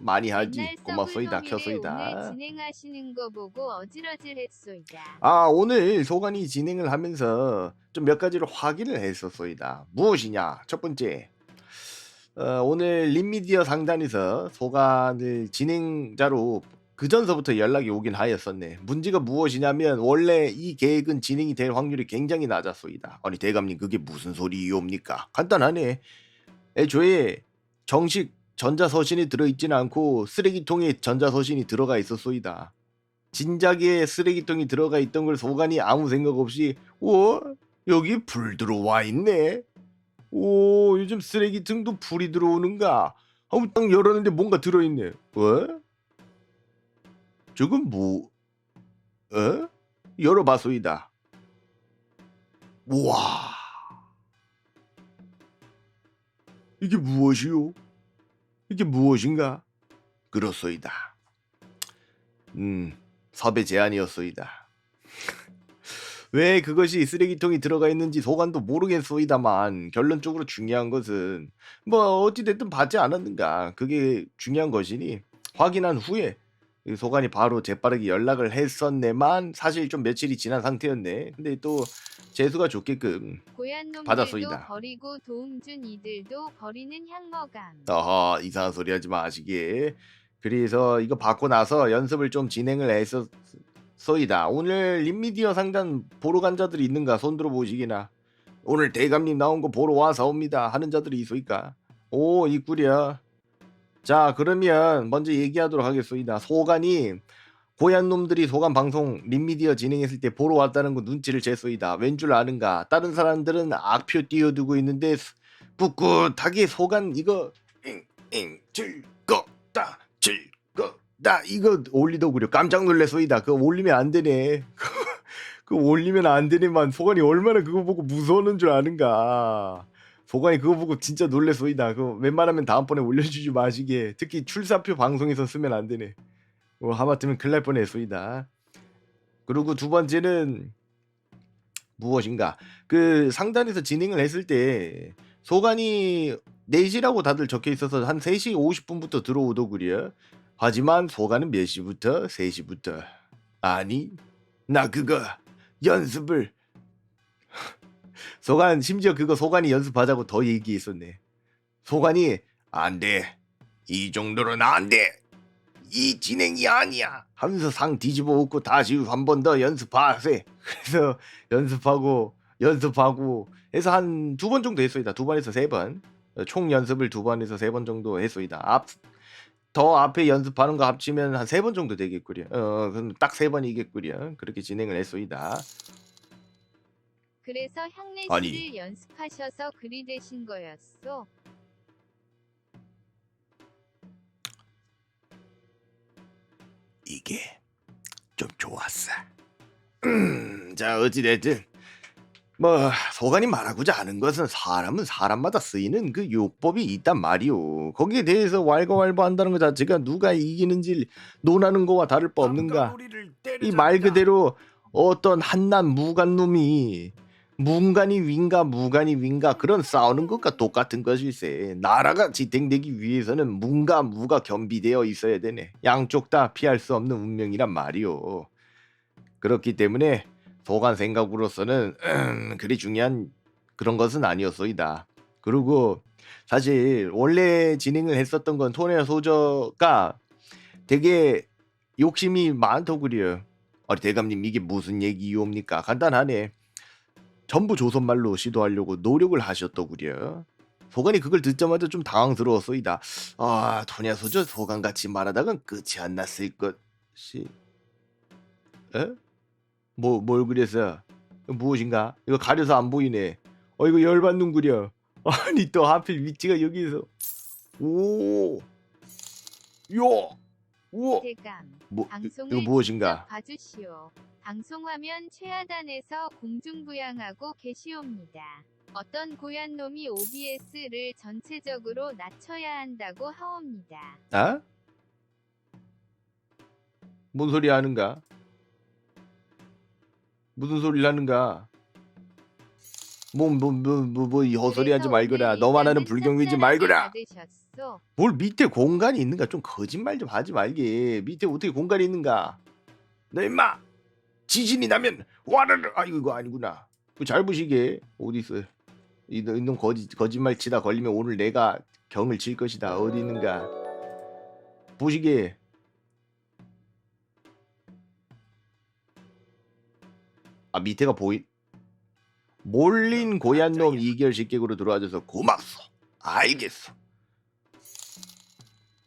많이 하지. 맨날 고맙소이다. 썩을 놈이래. 오늘 켜소이다. 진행하시는 거 보고 어질어질했소이다. 아, 오늘 소관이 진행을 하면서 좀 몇 가지를 확인을 했었소이다. 무엇이냐? 첫 번째, 오늘 림미디어 상단에서 소관을 진행자로 그전서부터 연락이 오긴 하였었네. 문제가 무엇이냐면 원래 이 계획은 진행이 될 확률이 굉장히 낮았소이다. 아니 대감님 그게 무슨 소리이옵니까? 간단하네. 애초에 정식 전자서신이 들어있지는 않고 쓰레기통에 전자서신이 들어가 있었소이다. 진작에 쓰레기통이 들어가 있던 걸 소관이 아무 생각 없이 여기 불 들어와 있네. 오, 요즘 쓰레기통도 불이 들어오는가? 하고 딱 열었는데 뭔가 들어있네. 저건 뭐? 열어봐소이다. 우와, 이게 무엇이요? 이게 무엇인가? 그렇소이다. 섭외 제안이었소이다. 왜 그것이 쓰레기통이 들어가 있는지 소관도 모르겠소이다만 결론적으로 중요한 것은 뭐 어찌됐든 받지 않았는가 그게 중요한 것이니 확인한 후에 이 소관이 바로 재빠르게 연락을 했었네만 사실 좀 며칠이 지난 상태였네. 근데 또 재수가 좋게끔 고얀 놈들도 받았소이다. 버리고 도움 준 이들도 버리는 향머감. 어허, 이상한 소리 하지 마시게. 그래서 이거 받고 나서 연습을 좀 진행을 했었소이다. 오늘 림미디어 상단 보러 간 자들이 있는가 손 들어 보시기나. 오늘 대감님 나온 거 보러 와서옵니다 하는 자들이 있소이까? 오, 있구려. 자, 그러면 먼저 얘기하도록 하겠소이다. 소관이 고얀 놈들이 소관 방송 림미디어 진행했을 때 보러 왔다는 거 눈치를 챘소이다. 왠 줄 아는가? 다른 사람들은 악표 띄워두고 있는데 꿋꿋하게 소관 이거 즐겁다 이거 올리더구려. 깜짝 놀래소이다. 그거 올리면 안 되네. 그거 올리면 안 되네만 소관이 얼마나 그거 보고 무서워하는 줄 아는가. 소관이 그거 보고 진짜 놀래소이다. 그거 웬만하면 다음번에 올려주지 마시게. 특히 출사표 방송에서 쓰면 안 되네. 하마터면 큰일 날 뻔했소이다. 그리고 두 번째는 무엇인가? 그 상단에서 진행을 했을 때 소관이 4시라고 다들 적혀 있어서 한 3시 50분부터 들어오더구려. 하지만 소관은 몇 시부터? 3시부터. 아니, 나 그거 연습을 소관 심지어 그거 소관이 연습하자고 더 얘기했었네. 소관이 안 돼. 이 정도로는 안 돼. 이 진행이 아니야 하면서 상 뒤집어 엎고 다시 한 번 더 연습하세. 그래서 연습하고 해서 한 2번 정도 했소이다. 2번에서 3번 총 연습을 2번에서 3번 정도 했소이다. 더 앞에 연습하는 거 합치면 한 3번 정도 되겠구려. 그럼 딱 3번이겠구려. 그렇게 진행을 했소이다. 그래서 향내 아니 씨를 연습하셔서 그리 되신 거였소. 이게 좀 좋았어. 자, 어찌됐든 뭐 소관이 말하고자 하는 것은 사람은 사람마다 쓰이는 그 요법이 있단 말이오. 거기에 대해서 왈가왈부한다는 것 자체가 누가 이기는지 논하는 거와 다를 바 없는가. 이 말 그대로 어떤 한낱 무간 놈이 문간이 윈가 무간이 윈가 그런 싸우는 것과 똑같은 것일세. 나라가 지탱되기 위해서는 문과 무가 겸비되어 있어야 되네. 양쪽 다 피할 수 없는 운명이란 말이오. 그렇기 때문에 소관 생각으로서는 그리 중요한 그런 것은 아니었소이다. 그리고 사실 원래 진행을 했었던 건 토네어 소저가 되게 욕심이 많더구려. 대감님 이게 무슨 얘기이옵니까? 간단하네. 전부 조선말로 시도하려고 노력을 하셨더구려. 소관이 그걸 듣자마자 좀 당황스러웠소이다. 아, 토네어 소저 소관같이 말하다간 끝이 안 났을 것이... 에? 뭘 그랬어? 무엇인가? 이거 가려서 안 보이네. 이거 열받는구려. 아니 또 하필 위치가 여기서. 오, 요, 우와. 대감, 이거 방송을 무엇인가? 직접 봐주시오. 방송화면 최하단에서 공중부양하고 계시옵니다. 어떤 고얀 놈이 OBS를 전체적으로 낮춰야 한다고 하옵니다. 아? 뭔 소리 하는가? 무슨 소리를 하는가? 뭐 이 헛소리 하지 말거라. 너만 하는 불경이지 말거라. 있겠소. 뭘 밑에 공간이 있는가? 좀 거짓말 좀 하지 말게. 밑에 어떻게 공간이 있는가? 너 임마 지진이 나면 와르르. 아 이거 아니구나. 그 잘 보시게. 어디 있어? 이놈 거짓말 치다 걸리면 오늘 내가 경을 칠 것이다. 어디 있는가? 보시게. 아 밑에가 보이. 몰린 고얀 놈 이결 식객으로 들어와줘서 고맙소. 알겠소.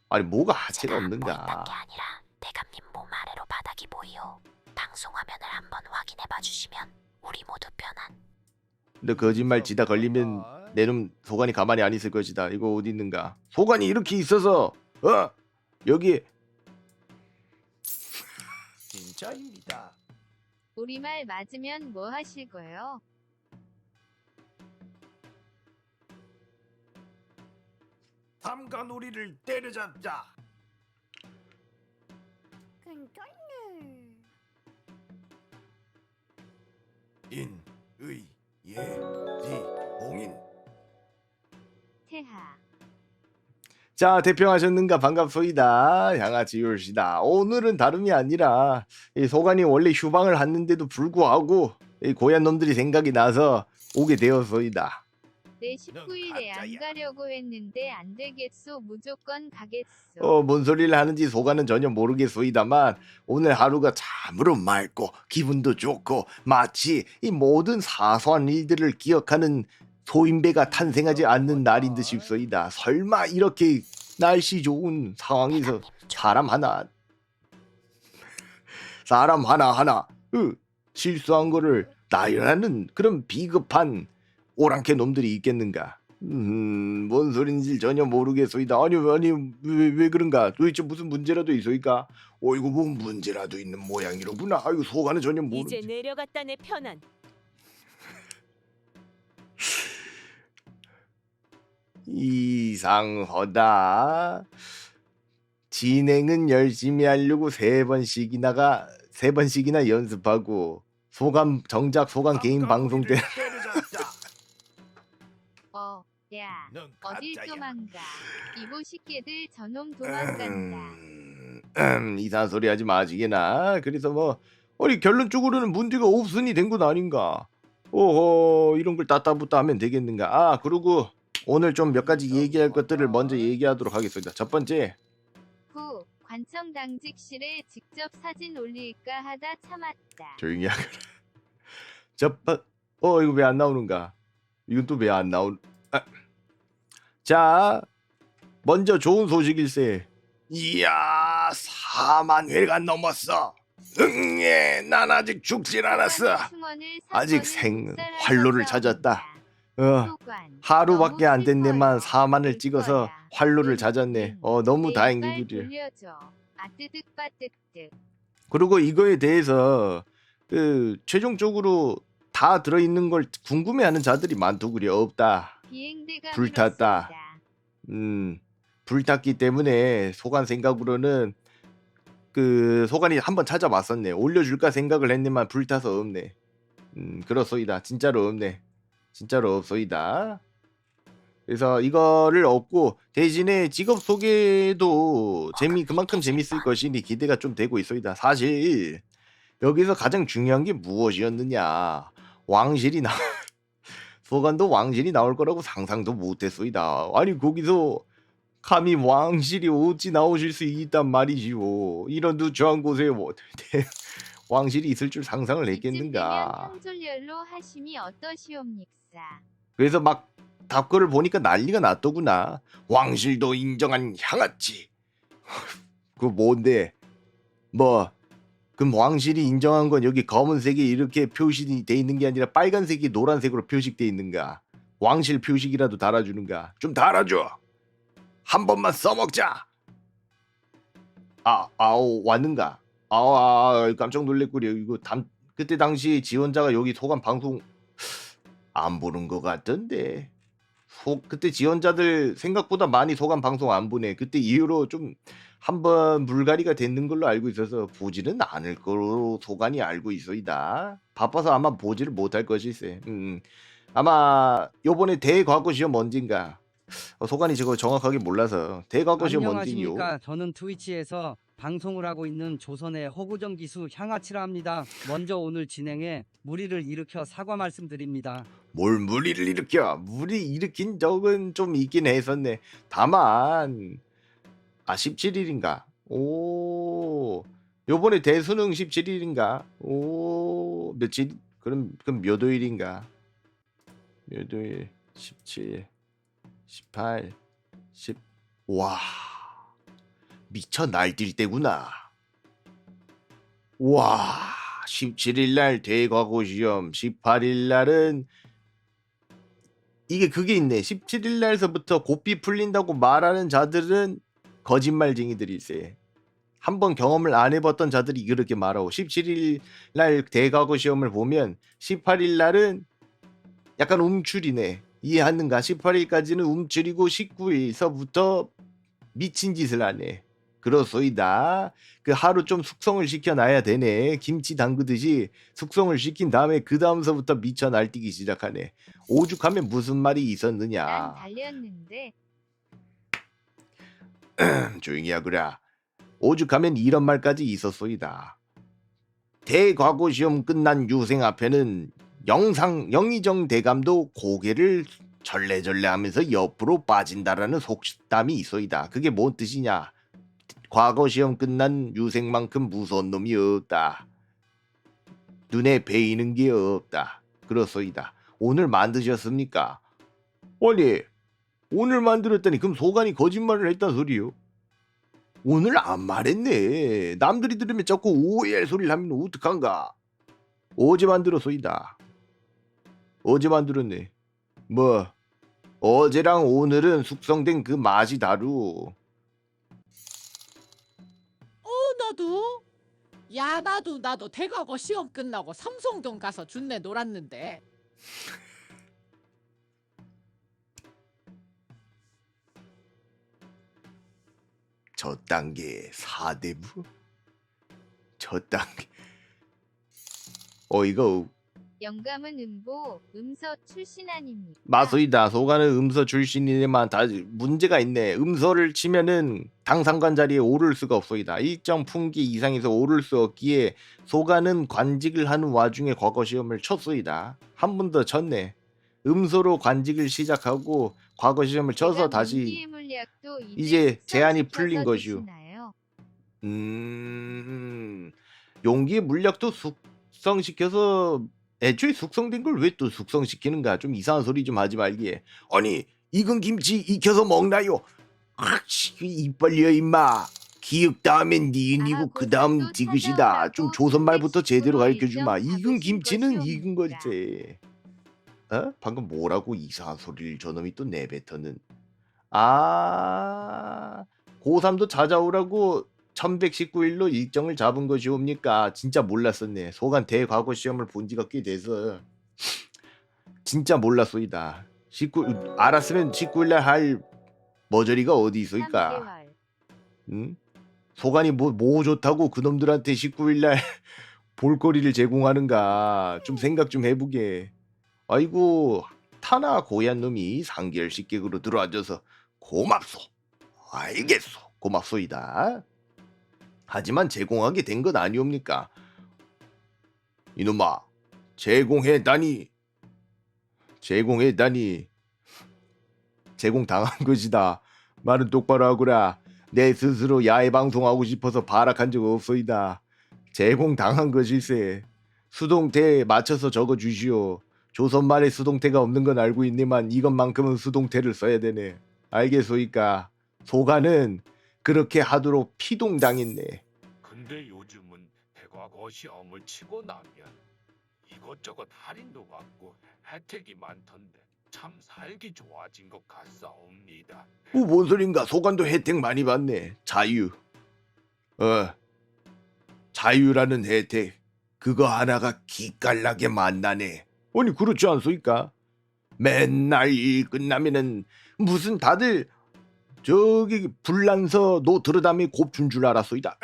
아니 뭐가 하체가 보인단 없는가? 게 아니라 대감님 몸 아래로 바닥이 보이오. 방송 화면을 한번 확인해봐 주시면 우리 모두 편한. 너 거짓말 치다 걸리면 내놈 소관이 가만히 안 있을 것이다. 이거 어디 있는가? 소관이 이렇게 있어서 여기 진짜입니다. 우리말 맞으면 뭐 하실 거예요? 삼가놀이를 때려잡자. 괜찮네. 인, 의, 예, 지, 봉인. 태하. 자 대평하셨는가 반갑소이다. 양아치 요시다. 오늘은 다름이 아니라 이 소관이 원래 휴방을 했는데도 불구하고 이 고얀 놈들이 생각이 나서 오게 되었소이다. 내 19일에 안 가려고 했는데 안 되겠소. 무조건 가겠소. 뭔 소리를 하는지 소관은 전혀 모르겠소이다만 오늘 하루가 참으로 맑고 기분도 좋고 마치 이 모든 사소한 일들을 기억하는 소인배가 탄생하지 않는 날인 듯 싶소이다. 설마 이렇게 날씨 좋은 상황에서 사람 하나 실수한 거를 나열하는 그런 비겁한 오랑캐 놈들이 있겠는가? 뭔 소린지 전혀 모르겠소이다. 아니 왜 그런가? 도대체 무슨 문제라도 있소이까? 어이구 뭐 문제라도 있는 모양이로구나. 아이고 소관은 전혀 모르지. 이제 내려갔다네 편안. 이상하다. 진행은 열심히 하려고 세 번씩이나 연습하고 정작 소감 개인 방송 때 야, 어딜 도망가. 이보시게들 저놈 도망간다. 이상한 소리 하지 마시게나. 그래서 뭐 우리 결론적으로는 문제가 없으니 된 건 아닌가. 오호 이런 걸 따따붙다 하면 되겠는가. 아 그리고 오늘 좀 몇 가지 얘기할 것들을 먼저 얘기하도록 하겠습니다. 첫 번째 후, 관청 당직실에 직접 사진 올릴까 하다 참았다. 조용히 하거라. 이거 왜 안 나오는가? 이건 또 왜 안 나온? 자, 먼저 좋은 소식일세. 이야, 4만 회가 넘었어. 응예, 난 아직 죽질 않았어. 아직 활로를 찾았다. 하루밖에 안 됐네만 4만을 찍어서 활로를 찾았네. 너무 다행이구려. 그리고 이거에 대해서 최종적으로 다 들어있는 걸 궁금해하는 자들이 많더구려. 없다. 불탔다. 불탔기 때문에 소관 생각으로는 소관이 한번 찾아봤었네. 올려줄까 생각을 했지만 불타서 없네. 그렇소이다. 진짜로 없네. 진짜로 없소이다. 그래서 이거를 얻고 대신에 직업 소개도 그만큼 재밌을 것이니 기대가 좀 되고 있소이다. 사실 여기서 가장 중요한 게 무엇이었느냐. 왕실이 소관도 왕실이 나올 거라고 상상도 못했소이다. 아니 거기서 감히 왕실이 어찌 나오실 수 있단 말이지요. 이런 누추한 곳에 왕실이 있을 줄 상상을 했겠는가. 황졸렬로 하심이 어떠시옵니까? 그래서 막 답글을 보니까 난리가 났더구나. 왕실도 인정한 향아치. 그 뭔데? 그럼 왕실이 인정한 건 여기 검은색이 이렇게 표시돼 있는 게 아니라 빨간색이 노란색으로 표식돼 있는가? 왕실 표식이라도 달아주는가? 좀 달아줘. 한 번만 써먹자. 왔는가? 깜짝 놀랬구려. 이거 그때 당시 지원자가 여기 소감 방송 안 보는 것 같던데. 그때 지원자들 생각보다 많이 소감 방송 안 보네. 그때 이후로 좀 한번 물갈이가 됐는 걸로 알고 있어서 보지는 않을 거로 소관이 알고 있어이다. 바빠서 아마 보지를 못할 것일세. 아마 요번에 대과거 시험 언젠가 소관이 저거 정확하게 몰라서 대과거 시험 뭔지요? 안녕하십니까. 저는 트위치에서 방송을 하고 있는 조선의 허구정 기수 향아치라 합니다. 먼저 오늘 진행에 무리를 일으켜 사과 말씀드립니다. 뭘 무리를 일으켜? 무리 일으킨 적은 좀 있긴 했었네. 다만 17일인가? 오, 요번에 대수능 17일인가? 오, 며칠? 그럼 몇 요일인가? 몇 요일? 17, 18, 10. 와, 미쳐 날뛸 때구나. 와, 17일 날 대과거 시험, 18일 날은 이게 그게 있네. 17일 날서부터 고삐 풀린다고 말하는 자들은 거짓말쟁이들일세. 한번 경험을 안 해봤던 자들이 그렇게 말하고 17일 날 대과거 시험을 보면 18일 날은 약간 움츠리네. 이해하는가? 18일까지는 움츠리고 19일서부터 미친 짓을 하네. 그렇소이다. 그 하루 좀 숙성을 시켜놔야 되네. 김치 담그듯이 숙성을 시킨 다음에 그 다음서부터 미쳐 날뛰기 시작하네. 오죽하면 무슨 말이 난 있었느냐. 달렸는데 조용히 하거라. 오죽하면 이런 말까지 있었소이다. 대과거 시험 끝난 유생 앞에는 영의정 대감도 고개를 절레절레하면서 옆으로 빠진다라는 속담이 있소이다. 그게 뭔 뜻이냐? 과거 시험 끝난 유생만큼 무서운 놈이 없다. 눈에 베이는 게 없다. 그렇소이다. 오늘 만드셨습니까? 아니, 오늘 만들었다니 그럼 소관이 거짓말을 했단 소리요? 오늘 안 말했네. 남들이 들으면 자꾸 오해할 소리를 하면 어떡한가? 어제 만들었소이다. 어제 만들었네. 뭐 어제랑 오늘은 숙성된 그 맛이 다루. 나도? 야, 나도 대과거 시험 끝나고 삼성동 가서 준내 놀았는데. 저 단계 4대부? 저 단계 이거 영감은 음보 음서 출신 아닙니까? 마소이다. 소가는 음서 출신이지만 다 문제가 있네. 음서를 치면은 당상관 자리에 오를 수가 없소이다. 일정 품기 이상에서 오를 수 없기에 소가는 관직을 하는 와중에 과거 시험을 쳤소이다. 한 번 더 쳤네. 음소로 관직을 시작하고 과거 시험을 쳐서 제가 다시 문기의 물약도 이제 제한이 숙성시켜서 풀린 것이오. 드시나요? 용기의 물약도 숙성시켜서 애초에 숙성된 걸 왜 또 숙성시키는가? 좀 이상한 소리 좀 하지 말기에. 아니, 익은 김치 익혀서 먹나요? 입 벌려 임마. 기억 다음엔 니은이고 그 다음 고삼도 디귿이다. 찾아오라고 좀 조선말부터 제대로 310% 가르쳐주마. 일정 익은 김치는 잡으신 익은 것이옵니다. 거지. 어? 방금 뭐라고 이상한 소리를 저놈이 또 내뱉어는. 아, 고3도 찾아오라고 1119일로 일정을 잡은 것이옵니까? 진짜 몰랐었네. 소간 대과거 시험을 본 지가 꽤 돼서 진짜 몰랐소이다. 19 알았으면 19일날 할 머저리가 어디 있을까? 3개월. 응? 소간이 뭐 좋다고 그놈들한테 19일날 볼거리를 제공하는가? 좀 생각 좀 해보게. 아이고, 타나 고얀 놈이 상결식객으로 들어앉아서 고맙소. 알겠소. 고맙소이다. 하지만 제공하게 된 건 아니옵니까? 이놈아, 제공해다니 제공당한 것이다. 말은 똑바로 하거라. 내 스스로 야외 방송하고 싶어서 발악한 적 없소이다. 제공당한 것일세. 수동태에 맞춰서 적어주시오. 조선말에 수동태가 없는 건 알고 있네만 이것만큼은 수동태를 써야 되네. 알겠소이까? 소가는 그렇게 하도록 피동당했네. 근데 요즘은 대과거 시험을 치고 나면 이것저것 할인도 받고 혜택이 많던데 참 살기 좋아진 것 같사옵니다. 뭔 소린가? 소관도 혜택 많이 받네. 자유. 자유라는 혜택. 그거 하나가 기깔나게 만나네. 아니 그렇지 않소이까? 맨날 일 끝나면은 무슨 다들 저기 불란서 노트르담에 곱준 줄 알았소이다.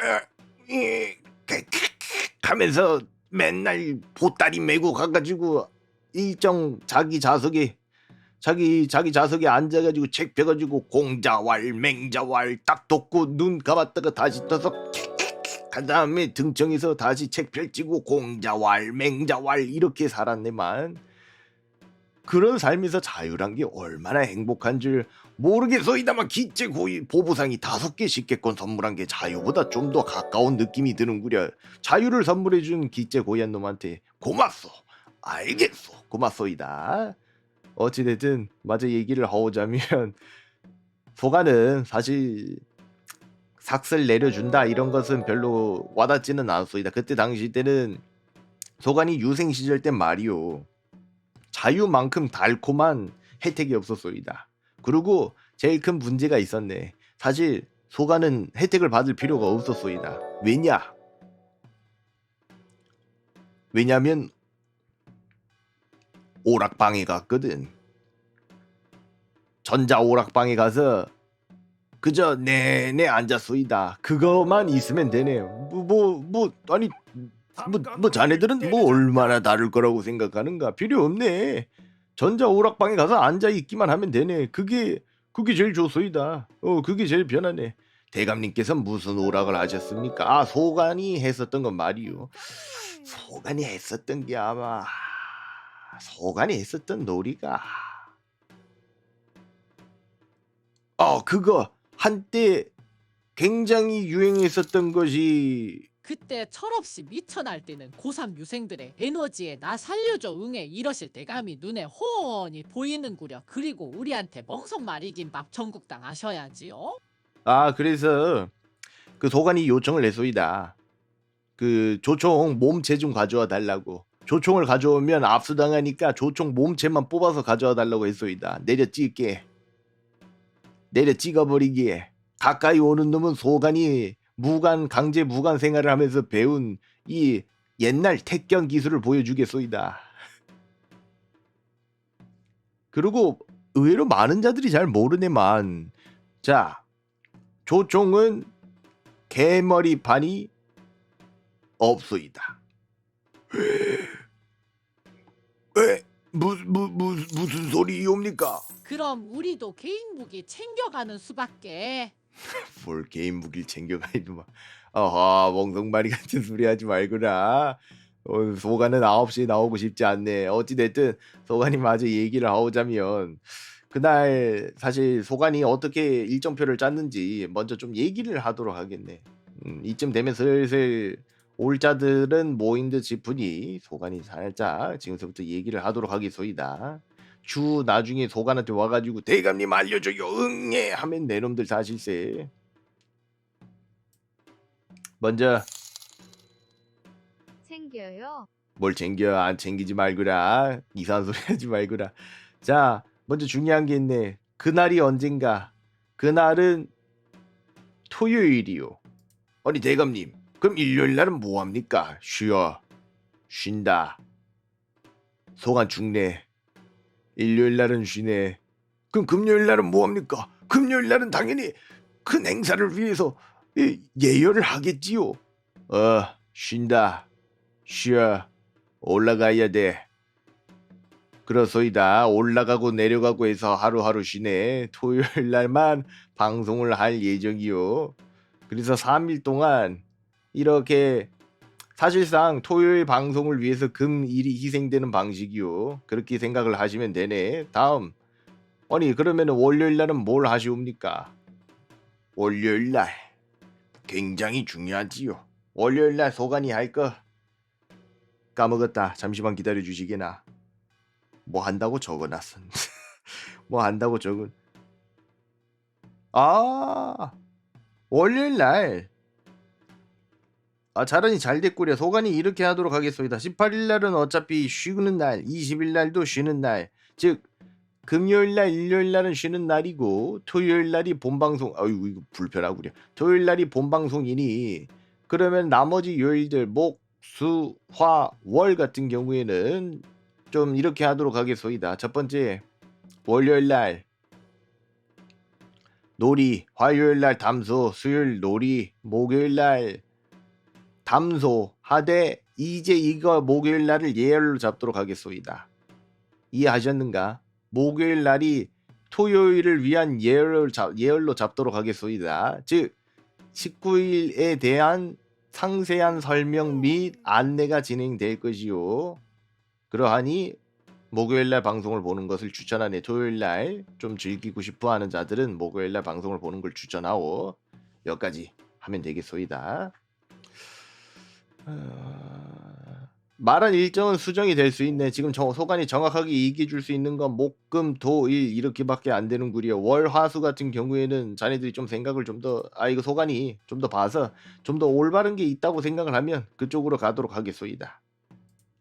하면서 맨날 보따리 메고 가가지고 일정 자기 좌석에 자기 좌석에 앉아가지고 책 펴가지고 공자왈 맹자왈 딱 돋고 눈 감았다가 다시 떠서 그 다음에 등청에서 다시 책 펼치고 공자왈 맹자왈 이렇게 살았네만. 그런 삶에서 자유란 게 얼마나 행복한 줄 모르겠소이다만 기체 고이 보부상이 5개 10개권 선물한 게 자유보다 좀 더 가까운 느낌이 드는구려. 자유를 선물해준 기체 고이한 놈한테 고맙소. 알겠소. 고맙소이다. 어찌됐든 마저 얘기를 하오자면 소가는 사실 삭슬 내려준다 이런 것은 별로 와닿지는 않소이다. 그때 당시 때는 소간이 유생 시절 때 말이요. 자유만큼 달콤한 혜택이 없었소이다. 그리고 제일 큰 문제가 있었네. 사실 소가는 혜택을 받을 필요가 없었소이다. 왜냐면 오락방에 갔거든. 전자 오락방에 가서 그저 내내 앉았소이다. 그거만 있으면 되네. 아니 자네들은 뭐 얼마나 다를 거라고 생각하는가? 필요 없네. 전자 오락방에 가서 앉아 있기만 하면 되네. 그게 제일 좋소이다. 그게 제일 편하네. 대감님께서 무슨 오락을 하셨습니까? 아, 소간이 했었던 건 말이요. 소간이 했었던 게 아마 소간이 했었던 놀이가 그거 한때 굉장히 유행했었던 것이 그때 철없이 미쳐날 때는 고3 유생들의 에너지에 나 살려줘 응애 이러실 대감이 눈에 훤히 보이는구려. 그리고 우리한테 멍석말이긴 밥 전국당 하셔야지요. 그래서 그 소간이 요청을 했소이다. 그 조총 몸체 좀 가져와 달라고. 조총을 가져오면 압수당하니까 조총 몸체만 뽑아서 가져와 달라고 했소이다. 내려 찍어버리기에 가까이 오는 놈은 소간이 강제 무관 생활을 하면서 배운 이 옛날 택견 기술을 보여주겠소이다. 그리고 의외로 많은 자들이 잘 모르네만. 자, 조총은 개머리판이 없소이다. 왜? 무슨 소리이옵니까? 그럼 우리도 개인 무기 챙겨가는 수밖에. 뭘 개인 무기를 챙겨가지고 막 멍석말이 같은 소리 하지 말거라. 소간은 9시에 나오고 싶지 않네. 어찌됐든 소간이 마저 얘기를 하오자면 그날 사실 소간이 어떻게 일정표를 짰는지 먼저 좀 얘기를 하도록 하겠네. 이쯤 되면 슬슬 올자들은 모인 듯 싶으니 소간이 살짝 지금서부터 얘기를 하도록 하겠소이다. 주 나중에 소간한테 와가지고 대감님 알려줘요 응애 하면 내놈들 사실세. 먼저 챙겨요. 뭘 챙겨. 안 챙기지 말거라. 이상한 소리 하지 말거라. 자, 먼저 중요한 게 있네. 그날이 언젠가. 그날은 토요일이요. 아니 대감님, 그럼 일요일날은 뭐합니까? 쉰다. 소간 죽네. 일요일날은 쉬네. 그럼 금요일날은 뭐합니까? 금요일날은 당연히 큰 행사를 위해서 예열을 하겠지요. 쉰다. 쉬어. 올라가야 돼. 그렇소이다. 올라가고 내려가고 해서 하루하루 쉬네. 토요일날만 방송을 할 예정이요. 그래서 3일 동안 이렇게 사실상 토요일 방송을 위해서 금일이 희생되는 방식이요. 그렇게 생각을 하시면 되네. 다음. 아니 그러면 월요일날은 뭘 하시옵니까? 월요일날 굉장히 중요하지요. 월요일날 소간이 할 거 까먹었다. 잠시만 기다려 주시게나. 뭐 한다고 적어놨어. 뭐 한다고 월요일날 차라리 잘 됐구려. 소간이 이렇게 하도록 하겠소이다. 18일날은 어차피 쉬는 날, 20일날도 쉬는 날. 즉 금요일날, 일요일날은 쉬는 날이고 토요일날이 본방송. 아이고 이거 불편하구려. 토요일날이 본방송이니 그러면 나머지 요일들 목, 수, 화, 월 같은 경우에는 좀 이렇게 하도록 하겠소이다. 첫 번째 월요일날 놀이, 화요일날 담소, 수요일 놀이, 목요일날 담소 하되 이제 이거 목요일날을 예열로 잡도록 하겠소이다. 이해하셨는가? 목요일 날이 토요일을 위한 예열로 잡도록 하겠소이다. 즉 19일에 대한 상세한 설명 및 안내가 진행될 것이요. 그러하니 목요일 날 방송을 보는 것을 추천하네. 토요일 날 좀 즐기고 싶어 하는 자들은 목요일 날 방송을 보는 걸 추천하오. 여기까지 하면 되겠소이다. 말한 일정은 수정이 될 수 있네. 지금 소관이 정확하게 얘기해 줄 수 있는 건 목, 금, 토, 일 이렇게밖에 안 되는구려. 월, 화, 수 같은 경우에는 자네들이 좀 생각을 좀 더 이거 소관이 좀 더 봐서 좀 더 올바른 게 있다고 생각을 하면 그쪽으로 가도록 하겠소이다.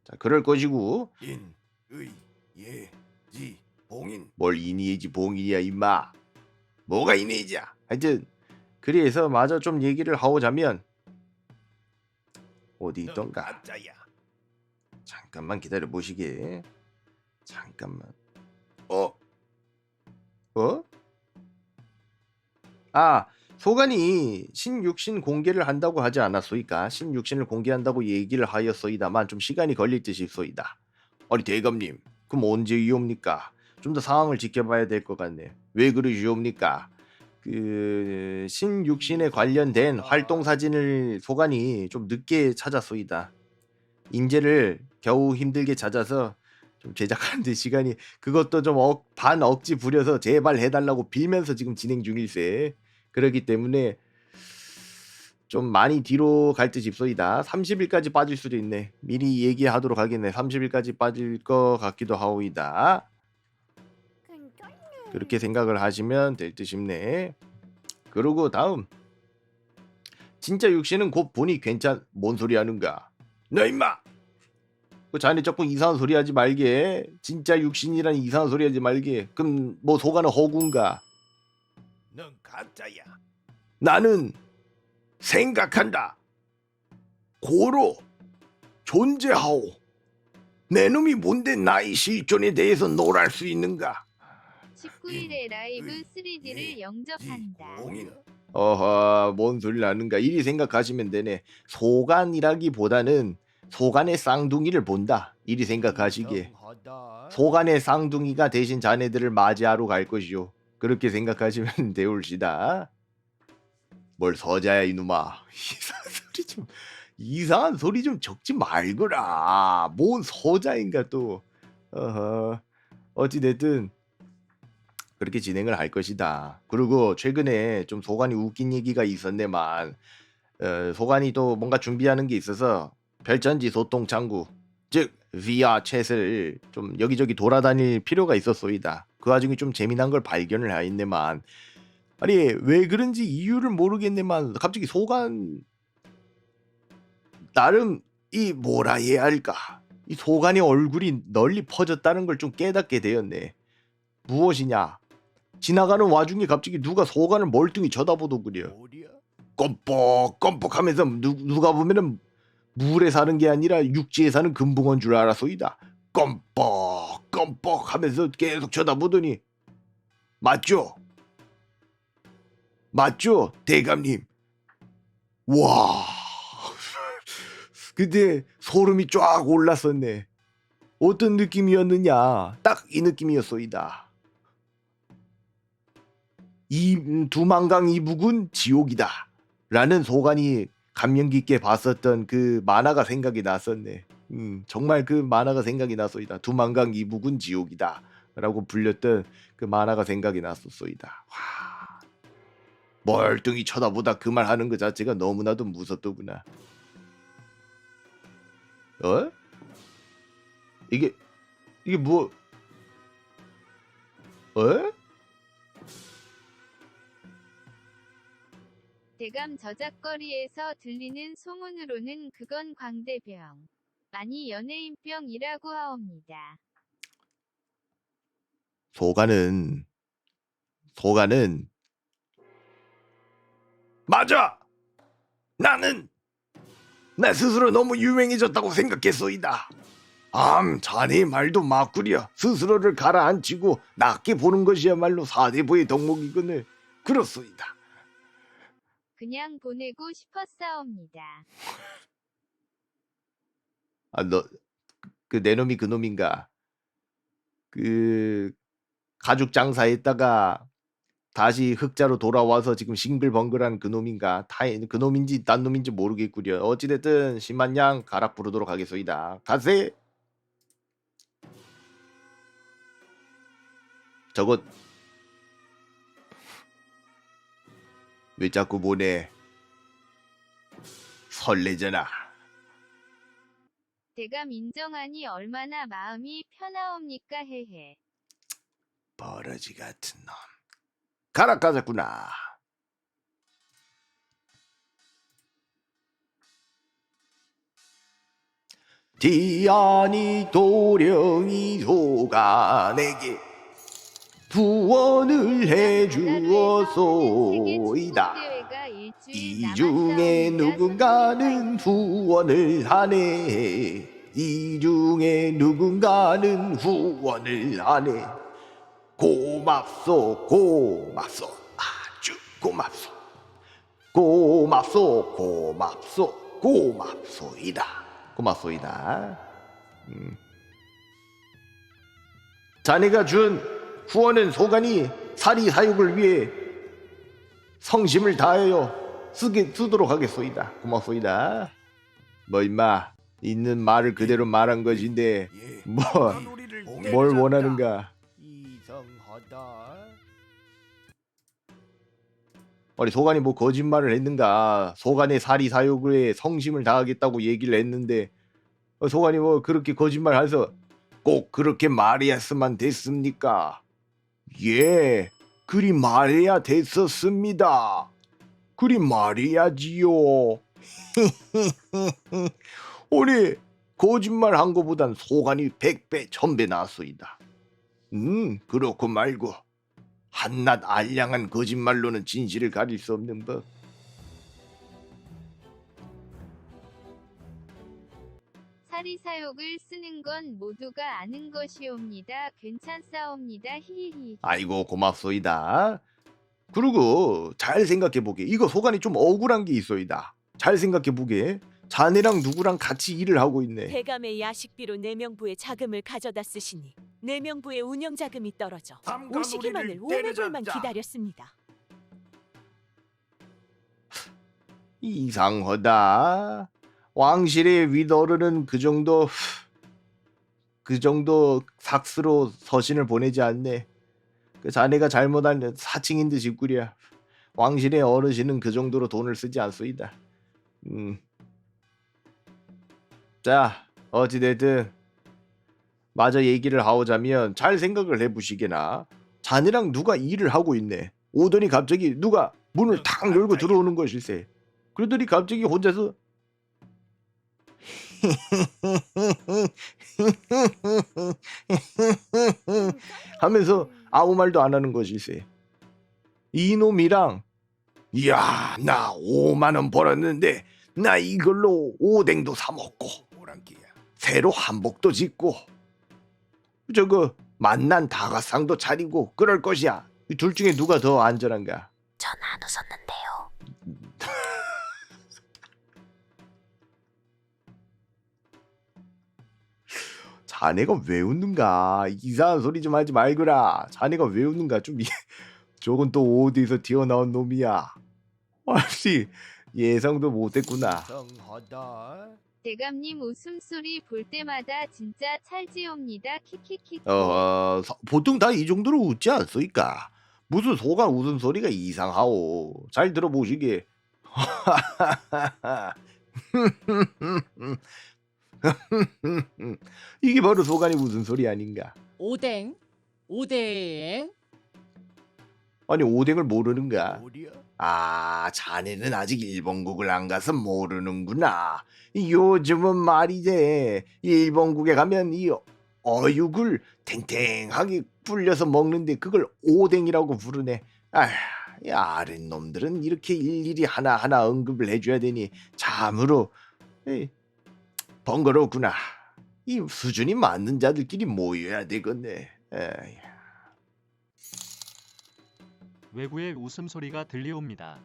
자, 그럴 것이고 인, 의, 예, 지, 봉인. 뭘 인의지 봉인이야 임마. 뭐가 인의지야. 하여튼 그래서 마저 좀 얘기를 하고자면 어디 넌 있던가. 가짜야. 잠깐만 기다려 보시게. 잠깐만. 어? 아, 소관이 신육신 공개를 한다고 하지 않았소이까? 신육신을 공개한다고 얘기를 하였소이다만 좀 시간이 걸릴 듯 싶소이다. 아니 대감님, 그럼 언제 이옵니까? 좀 더 상황을 지켜봐야 될 것 같네. 왜 그러시옵니까? 그 신육신에 관련된 활동 사진을 소관이 좀 늦게 찾았소이다. 인재를 겨우 힘들게 찾아서 좀 제작하는데 시간이 그것도 좀 반 억지 부려서 제발 해달라고 빌면서 지금 진행 중일세. 그렇기 때문에 좀 많이 뒤로 갈 듯 싶소이다. 30일까지 빠질 수도 있네. 미리 얘기하도록 하겠네. 30일까지 빠질 것 같기도 하오이다. 그렇게 생각을 하시면 될 듯 싶네. 그리고 다음 진짜 육신은 곧 보니 뭔 소리 하는가? 너 임마. 그 자네 자꾸 이상한 소리 하지 말게. 진짜 육신이란 이상한 소리 하지 말게. 그럼 뭐 소가는 허구인가? 넌 가짜야. 나는 생각한다. 고로 존재하오. 내 놈이 뭔데 나의 실존에 대해서 놀랄 수 있는가? 19일에 라이브 3D를 지, 영접한다. 봉인. 어허 뭔 소리 나는가 이리 생각하시면 되네. 소간이라기보다는 소간의 쌍둥이를 본다 이리 생각하시기에 소간의 쌍둥이가 대신 자네들을 맞이하러 갈 것이요. 그렇게 생각하시면 되올시다. 뭘 서자야 이놈아. 이상한 소리 좀 적지 말거라. 뭔 서자인가 또. 어허. 어찌됐든 그렇게 진행을 할 것이다. 그리고 최근에 좀 소관이 웃긴 얘기가 있었네만 소관이 또 뭔가 준비하는 게 있어서 별전지 소통 창구 즉 VR 챗을 좀 여기저기 돌아다닐 필요가 있었소이다. 그 와중에 좀 재미난 걸 발견을 하였네만 아니 왜 그런지 이유를 모르겠네만 갑자기 소관 나름 이 뭐라 해야 할까 이 소관의 얼굴이 널리 퍼졌다는 걸 좀 깨닫게 되었네. 무엇이냐? 지나가는 와중에 갑자기 누가 소관을 멀뚱히 쳐다보더구려. 어디야? 껌뻑껌뻑하면서 누가 보면은 물에 사는 게 아니라 육지에 사는 금붕어인 줄 알았소이다. 껌뻑껌뻑하면서 계속 쳐다보더니 맞죠? 맞죠? 대감님. 와. 근데 소름이 쫙 올랐었네. 어떤 느낌이었느냐? 딱 이 느낌이었소이다. 이 두만강 이북은 지옥이다 라는 소관이 감명 깊게 봤었던 그 만화가 생각이 났었네. 정말 그 만화가 생각이 났소이다. 두만강 이북은 지옥이다 라고 불렸던 그 만화가 생각이 났었소이다. 와, 멀뚱히 쳐다보다 그 말 하는 것 자체가 너무나도 무섭더구나. 어? 이게 뭐 어? 대감 저작거리에서 들리는 소문으로는 그건 광대병. 아니 연예인병이라고 하옵니다. 소가는 맞아. 나는 내 스스로 너무 유명해졌다고 생각했소이다. 자네 말도 맞구려. 스스로를 가라앉히고 낮게 보는 것이야말로 사대부의 덕목이거늘. 그렇소이다. 그냥 보내고 싶었사옵니다. 너 그 내 놈이 그 놈인가? 그 가죽 장사했다가 다시 흑자로 돌아와서 지금 싱글벙글한 그놈인가 그놈인지 딴 놈인지 모르겠구려. 어찌됐든 10만 냥 가락 부르도록 하겠소이다. 가세. 저것 왜 자꾸 보내. 설레잖아. 대감 인정하니 얼마나 마음이 편하옵니까 헤헤. 버러지 같은 놈. 가락 가졌구나. 디아니 도령이 소가 내게 후원을 해주어소이다. 이 중에 누군가는 후원을 하네. 이 중에 누군가는 후원을 하네. 고맙소 고맙소 아주 고맙소 고맙소 고맙소 고맙소이다. 고맙소이다. 자네가 준 후원은 소간이 사리 사육을 위해 성심을 다하여 쓰도록 하겠소이다. 고맙소이다. 뭐 임마 있는 말을 그대로 말한 것인데 예. 뭘 원하는가? 이상하다. 아니 소간이 뭐 거짓말을 했는가? 소간의 사리 사욕에 성심을 다하겠다고 얘기를 했는데 소간이 뭐 그렇게 거짓말해서 꼭 그렇게 말했으면 됐습니까? 예, 그리 말해야 됐었습니다. 그리 말해야지요. 우리 거짓말한 거보단 소간이 100배 1000배 나았소이다. 그렇고 말고 한낱 알량한 거짓말로는 진실을 가릴 수 없는 법. 사리사욕을 쓰는 건 모두가 아는 것이옵니다. 괜찮사옵니다. 히히히. 아이고 고맙소이다. 그리고 잘 생각해보게. 이거 소간이 좀 억울한 게 있소이다. 잘 생각해보게. 자네랑 누구랑 같이 일을 하고 있네. 대감의 야식비로 내명부에 자금을 가져다 쓰시니 내명부의 운영 자금이 떨어져 오시기만을 오매골만 기다렸습니다. 이상하다. 왕실의 윗어른은 그 정도 삭스로 서신을 보내지 않네. 그 자네가 잘못한 사칭인 듯 싶구려. 왕실의 어르신은 그 정도로 돈을 쓰지 않소이다. 자, 어찌됐든 마저 얘기를 하오자면 잘 생각을 해보시게나. 자네랑 누가 일을 하고 있네. 오더니 갑자기 누가 문을 탁 열고 들어오는 것일세. 그러더니 갑자기 혼자서 하면서 아무 말도 안 하는 것일세. 이놈이랑 이야 나 5만 원 벌었는데 나 이걸로 오뎅도 사 먹고 새로 한복도 짓고 저거 만난 다가상도 차리고 그럴 것이야. 이 둘 중에 누가 더 안전한가? 전 안 웃었는데요. 자네가 왜 웃는가? 이상한 소리 좀 하지 말거라. 자네가 왜 웃는가? 저건 또 어디서 튀어나온 놈이야? 아씨 예상도 못했구나. 이상하다. 대감님 웃음소리 볼 때마다 진짜 찰지옵니다. 키키키. 보통 다 이 정도로 웃지 않소이까? 무슨 소가 웃음소리가 이상하오. 잘 들어보시게. 이게 바로 소간이 웃음소리 아닌가? 오뎅 아니 오뎅을 모르는가? 뭐야? 아 자네는 아직 일본국을 안 가서 모르는구나. 요즘은 말이지 일본국에 가면 이 어육을 탱탱하게 불려서 먹는데 그걸 오뎅이라고 부르네. 이 아랫놈들은 이렇게 일일이 하나하나 언급을 해줘야 되니 참으로 번거롭구나. 이 수준이 맞는 자들끼리 모여야 되겠네. 외구의 웃음소리가 들려옵니다.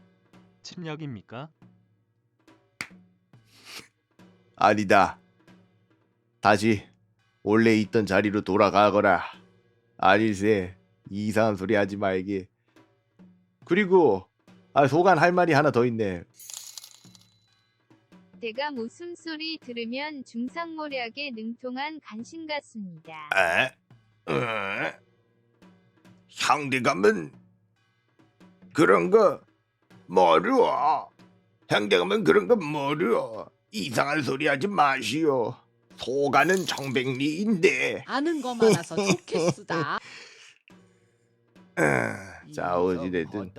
침략입니까? 아니다. 다시 원래 있던 자리로 돌아가거라. 아닐세 이상한 소리 하지 말게. 그리고 소간 할 말이 하나 더 있네. 대감 웃음소리 들으면 중상모략에 능통한 간신 같습니다. 상대감은 그런 거 모르어. 상대감은 그런 거 모르어. 이상한 소리 하지 마시오. 소가는 청백리인데. 아는 거 많아서 좋겠수다. 자 어찌됐든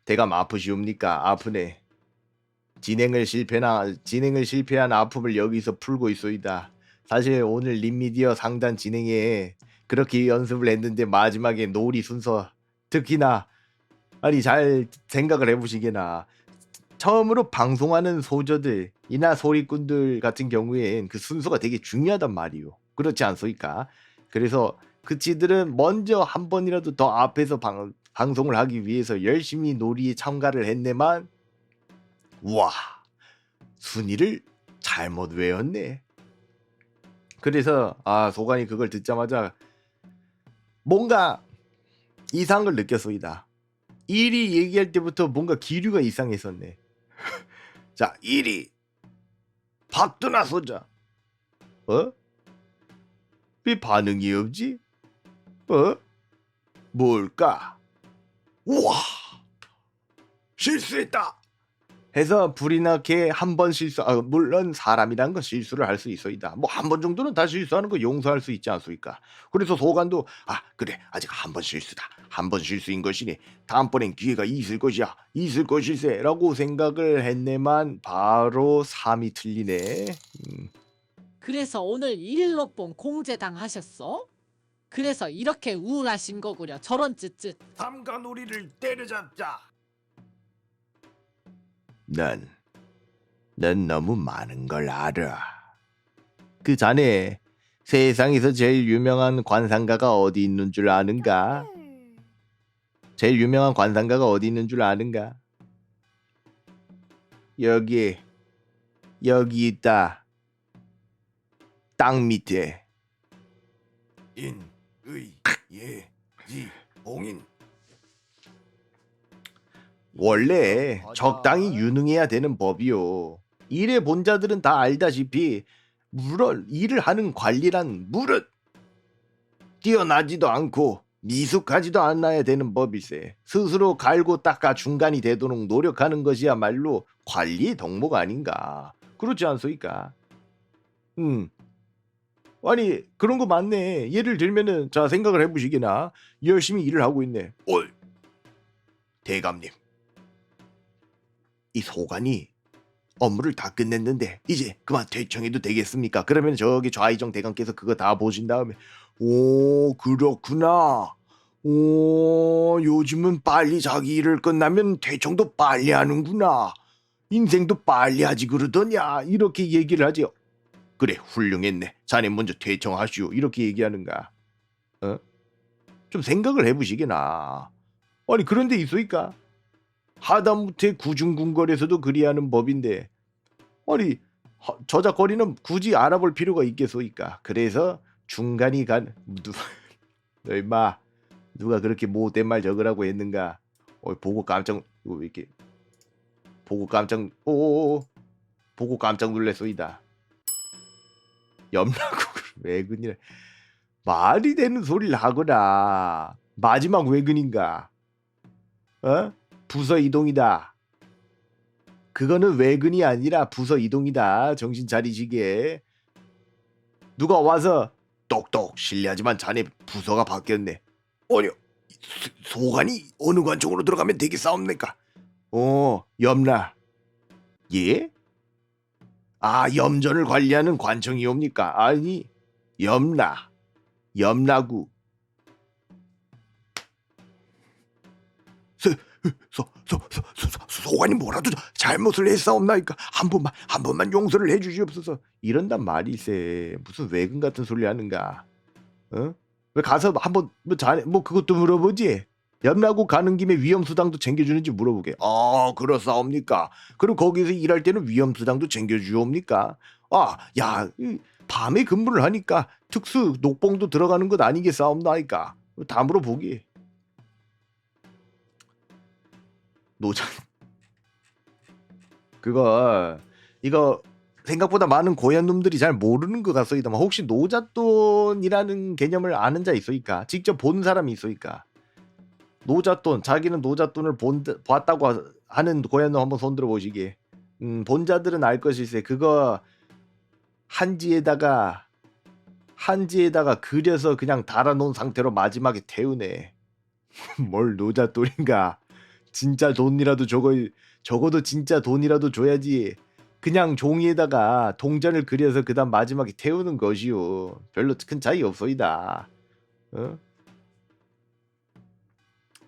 대감 아프시옵니까? 아프네. 진행을 실패한 아픔을 여기서 풀고 있소이다. 사실 오늘 림미디어 상단 진행에 그렇게 연습을 했는데 마지막에 놀이 순서 특히나 잘 생각을 해보시게나 처음으로 방송하는 소저들이나 소리꾼들 같은 경우엔 그 순서가 되게 중요하단 말이오. 그렇지 않소이까? 그래서 그치들은 먼저 한 번이라도 더 앞에서 방송을 하기 위해서 열심히 놀이에 참가를 했네만 와 순위를 잘못 외웠네. 그래서 소관이 그걸 듣자마자 뭔가 이상한 걸 느꼈소이다. 1위 얘기할 때부터 뭔가 기류가 이상했었네. 자 1위 박두나 소자. 왜 반응이 없지? 뭘까? 우와 실수했다 해서 불이 나게 한 번 실수. 물론 사람이란 건 실수를 할 수 있어이다. 뭐 한 번 정도는 다 실수하는 거 용서할 수 있지 않습니까? 그래서 소관도 그래 아직 한 번 실수다. 한 번 실수인 것이니 다음번엔 기회가 있을 것이야. 있을 것일세 라고 생각을 했네만 바로 3이 틀리네. 그래서 오늘 일일록봉 공제당 하셨어? 그래서 이렇게 우울하신 거구려. 저런 쯧쯧. 삼가놀이를 때려잡자. 넌 너무 많은 걸 알아. 그 자네 세상에서 제일 유명한 관상가가 어디 있는 줄 아는가? 제일 유명한 관상가가 어디 있는 줄 아는가? 여기 있다. 땅 밑에. 인, 의, 예, 지, 봉인. 원래 적당히 유능해야 되는 법이요. 일의 본자들은 다 알다시피 물론 일을 하는 관리란 무릇 뛰어나지도 않고 미숙하지도 않아야 되는 법일세. 스스로 갈고 닦아 중간이 되도록 노력하는 것이야말로 관리의 덕목 아닌가. 그렇지 않소이까? 아니 그런 거 맞네. 예를 들면은 자 생각을 해보시기나 열심히 일을 하고 있네. 대감님 이 소관이 업무를 다 끝냈는데 이제 그만 퇴청해도 되겠습니까? 그러면 저기 좌이정 대감께서 그거 다 보신 다음에 오 그렇구나. 오 요즘은 빨리 자기 일을 끝나면 퇴청도 빨리 하는구나. 인생도 빨리 하지 그러더냐. 이렇게 얘기를 하지. 그래 훌륭했네. 자네 먼저 퇴청하시오. 이렇게 얘기하는가. 좀 생각을 해보시게나. 아니 그런 데 있소이까? 하다못해 구중궁궐에서도 그리하는 법인데 아니 저작거리는 굳이 알아볼 필요가 있겠소이까? 그래서 중간이 간 너 임마 누가 그렇게 못된 말 적으라고 했는가? 보고 깜짝 왜 이렇게 보고 깜짝 보고 깜짝 놀랐소이다. 염라국 외근이라 말이 되는 소리를 하거나 마지막 외근인가? 부서 이동이다. 그거는 외근이 아니라 부서 이동이다. 정신 차리시게. 누가 와서 똑똑 실례하지만 자네 부서가 바뀌었네. 아니요. 소관이 어느 관청으로 들어가면 되겠사옵니까? 염라. 예? 염전을 관리하는 관청이옵니까? 아니 염라구. 소관이 뭐라도 잘못을 했사옵나이까? 한 번만 용서를 해주시옵소서. 이런단 말이세. 무슨 외근 같은 소리 하는가? 왜 가서 한번 그것도 물어보지. 염라국 가는 김에 위험수당도 챙겨주는지 물어보게. 그렇사옵니까? 그럼 거기서 일할 때는 위험수당도 챙겨주옵니까? 야, 밤에 근무를 하니까 특수 녹봉도 들어가는 것 아니겠사옵나이까. 다 물어보기. 노자 이거 생각보다 많은 고얀 놈들이 잘 모르는 것 같소이다만 혹시 노잣돈이라는 개념을 아는 자 있소이까? 직접 본 사람이 있소이까? 노잣돈, 자기는 노잣돈을 봤다고 하는 고얀 놈 한번 손들어 보시게. 본 자들은 알 것일세. 그거 한지에다가 그려서 그냥 달아놓은 상태로 마지막에 태우네. 뭘 노잣돈인가? 진짜 돈이라도 적어도 진짜 돈이라도 줘야지. 그냥 종이에다가 동전을 그려서 그다음 마지막에 태우는 것이요. 별로 큰 차이 없소이다. 어?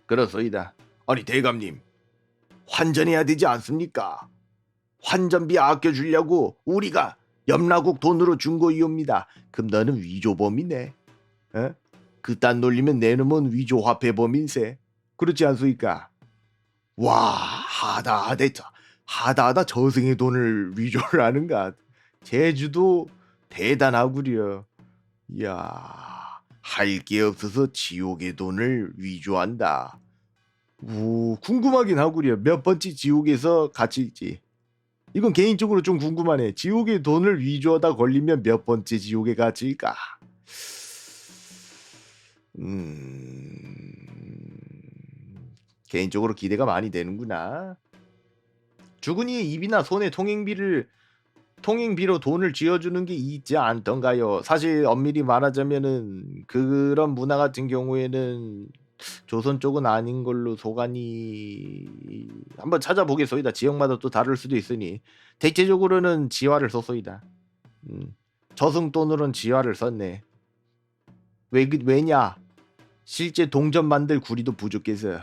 그렇소이다. 아니 대감님, 환전해야 되지 않습니까? 환전비 아껴주려고 우리가 염라국 돈으로 준 거이옵니다. 그럼 너는 위조범이네. 어? 그딴 놀리면 내 놈은 위조화폐범인세. 그렇지 않소이까? 와, 하다하다 저승의 돈을 위조를 하는가. 제주도 대단하구려. 이야, 할 게 없어서 지옥의 돈을 위조한다. 궁금하긴 하구려. 몇 번째 지옥에서 갇힐지. 이건 개인적으로 좀 궁금하네. 지옥의 돈을 위조하다 걸리면 몇 번째 지옥에 갇힐까? 개인적으로 기대가 많이 되는구나. 죽은 이의 입이나 손에 통행비로 돈을 쥐어주는 게 있지 않던가요? 사실 엄밀히 말하자면은 그런 문화 같은 경우에는 조선 쪽은 아닌 걸로 소관이 한번 찾아보겠소이다. 지역마다 또 다를 수도 있으니 대체적으로는 지화를 썼소이다. 저승돈으로는 지화를 썼네. 왜냐? 실제 동전 만들 구리도 부족해서.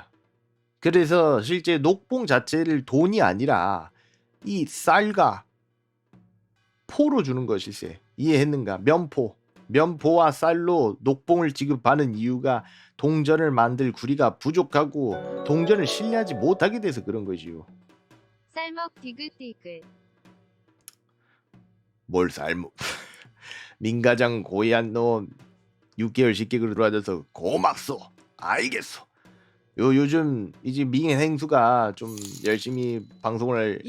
그래서 실제 녹봉 자체를 돈이 아니라 이 쌀과 포로 주는 것일세. 이해했는가? 면포와 쌀로 녹봉을 지급하는 이유가 동전을 만들 구리가 부족하고 동전을 신뢰하지 못하게 돼서 그런 것이요. 쌀먹 디귿디귿. 뭘 쌀먹. 민가장 고얀 놈 6개월 10개월 들어와줘서 고맙소. 알겠소. 요즘 이제 민행수가 좀 열심히 방송을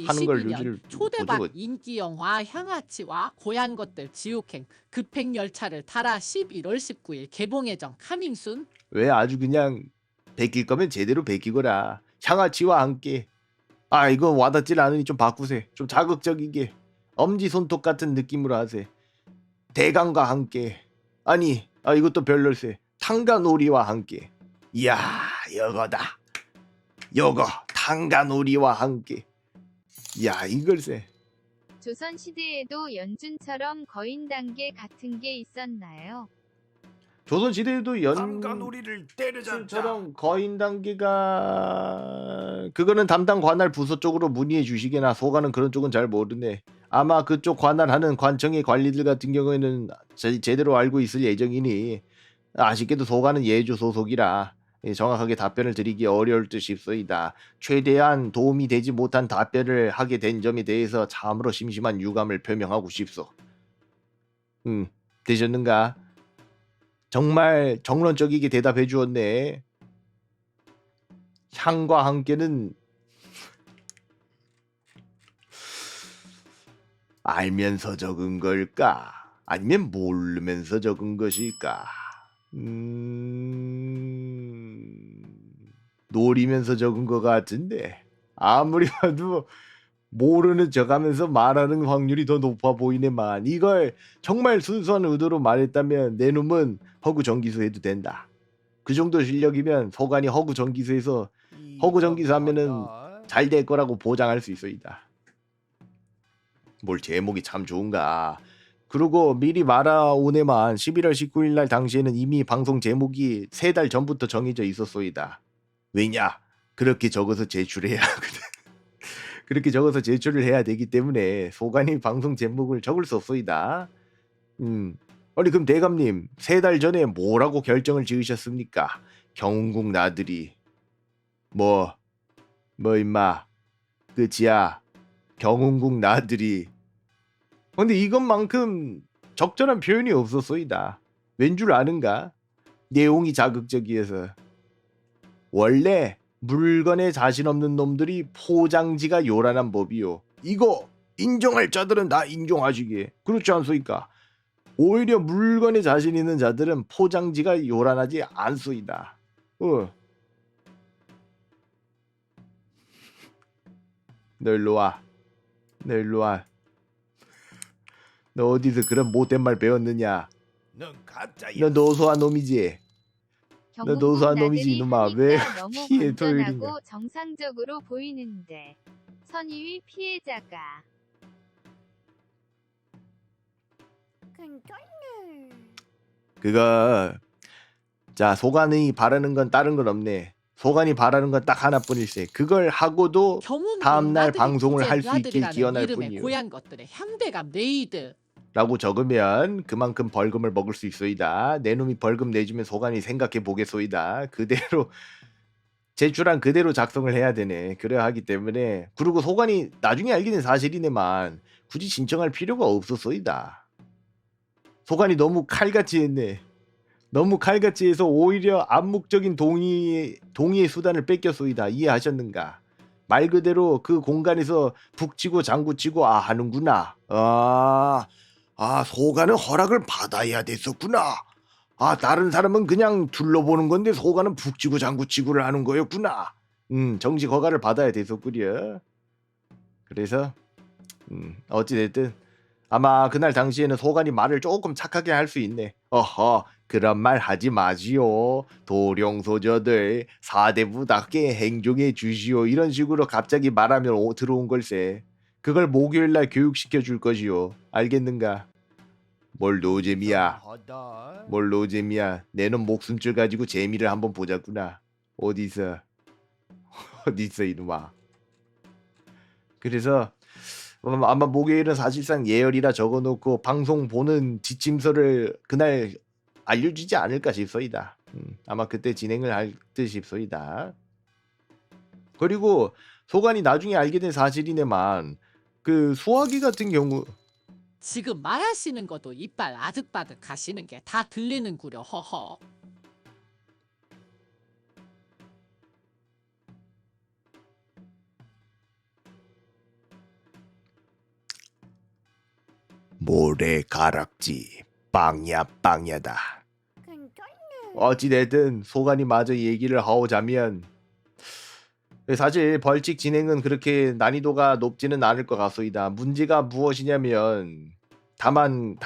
하는 걸 2022년 요즘 초대박 보죠. 인기 영화 향아치와 고얀 것들 지옥행 급행 열차를 타라 11월 19일 개봉 예정 카밍순. 왜 아주 그냥 베낄 거면 제대로 베끼거라. 향아치와 함께. 이건 와닿질 않으니 좀 바꾸세. 좀 자극적이게 엄지손톱 같은 느낌으로 하세. 대강과 함께. 아니 이것도 별로세. 탕가놀이와 함께. 이야, 요거다. 요거 탕가놀이와 함께. 이야, 이걸세. 조선시대에도 연준처럼 거인 단계 같은 게 있었나요? 조선시대에도 탕가놀이를 때려잡자. 연처럼 거인 단계가 그거는 담당 관할 부서 쪽으로 문의해 주시게나. 소관은 그런 쪽은 잘 모르네. 아마 그쪽 관할하는 관청의 관리들 같은 경우에는 제대로 알고 있을 예정이니 아쉽게도 소관은 예주 소속이라 정확하게 답변을 드리기 어려울 듯 싶소이다. 최대한 도움이 되지 못한 답변을 하게 된 점에 대해서 참으로 심심한 유감을 표명하고 싶소. 되셨는가? 정말 정론적이게 대답해 주었네. 향과 함께는 알면서 적은 걸까? 아니면 모르면서 적은 것일까? 노리면서 적은 것 같은데 아무리 봐도 모르는 척하면서 말하는 확률이 더 높아 보이네만. 이걸 정말 순수한 의도로 말했다면 내 놈은 허구 정기수 해도 된다. 그 정도 실력이면 소관이 허구 정기수에서 허구 정기수 하면은 잘 될 거라고 보장할 수 있어이다. 뭘 제목이 참 좋은가. 그리고 미리 말아오네만 11월 19일 날 당시에는 이미 방송 제목이 3달 전부터 정해져 있었소이다. 왜냐? 그렇게 적어서 제출해야 하거든. 그렇게 적어서 제출을 해야 되기 때문에 소관이 방송 제목을 적을 수 없소이다. 아니 그럼 대감님 3달 전에 뭐라고 결정을 지으셨습니까? 경운궁 나들이 뭐 임마 그지야. 경운궁 나들이 근데 이것만큼 적절한 표현이 없었소이다. 왠 줄 아는가? 내용이 자극적이어서. 원래 물건에 자신 없는 놈들이 포장지가 요란한 법이요. 이거 인정할 자들은 다 인정하시기에. 그렇지 않소이까? 오히려 물건에 자신 있는 자들은 포장지가 요란하지 않소이다. 너 일로 와. 너 일로 와. 너 어디서 그런 못된 말 배웠느냐? 넌 가짜야. 너 노소한 놈이지? 너 노소한 놈이지 이놈아. 왜 너무 피해 토요일이냐? 건전하고 정상적으로 보이는데 선의위 피해자가 그거 자 소관이 바라는 건 다른 건 없네. 소관이 바라는 건 딱 하나뿐일세. 그걸 하고도 경운기 다음날 나들이 방송을 할 수 있길 부재라들이라는 기원할 이름의 뿐이요. 고향 것들의 향대감 레이드. 라고 적으면 그만큼 벌금을 먹을 수 있소이다. 내 놈이 벌금 내주면 소관이 생각해 보겠소이다. 그대로 제출한 그대로 작성을 해야 되네. 그래야 하기 때문에. 그리고 소관이 나중에 알게 된 사실이네만 굳이 신청할 필요가 없었소이다. 소관이 너무 칼같이 했네. 너무 칼같이 해서 오히려 암묵적인 동의의 수단을 뺏겼소이다. 이해하셨는가? 말 그대로 그 공간에서 북치고 장구치고 하는구나. 소관은 허락을 받아야 됐었구나. 다른 사람은 그냥 둘러보는 건데 소관은 북치고 장구치고를 하는 거였구나. 정식 허가를 받아야 됐었구려. 그래서 어찌됐든 아마 그날 당시에는 소관이 말을 조금 착하게 할 수 있네. 그런 말 하지 마시오. 도령소저들 사대부답게 행동해 주시오. 이런 식으로 갑자기 말하면 들어온 걸세. 그걸 목요일날 교육시켜 줄 것이오. 알겠는가? 뭘 노잼이야. 뭘 노잼이야. 내놈 목숨줄 가지고 재미를 한번 보자꾸나. 어디서 이놈아. 그래서 아마 목요일은 사실상 예열이라 적어놓고 방송 보는 지침서를 그날 알려주지 않을까 싶소이다. 아마 그때 진행을 할 듯 싶소이다. 그리고 소관이 나중에 알게 된 사실이네만 그 수화기 같은 경우 지금 말하시는 것도 이빨 아득바득 하시는 게 다 들리는구려. 허허. 모래가락지 빵야 빵야다. 어찌됐든 소관이 마저 얘기를 하오자면 사실 벌칙 진행은 그렇게 난이도가 높지는 않을 것 같소이다. 문제가 무엇이냐면 다만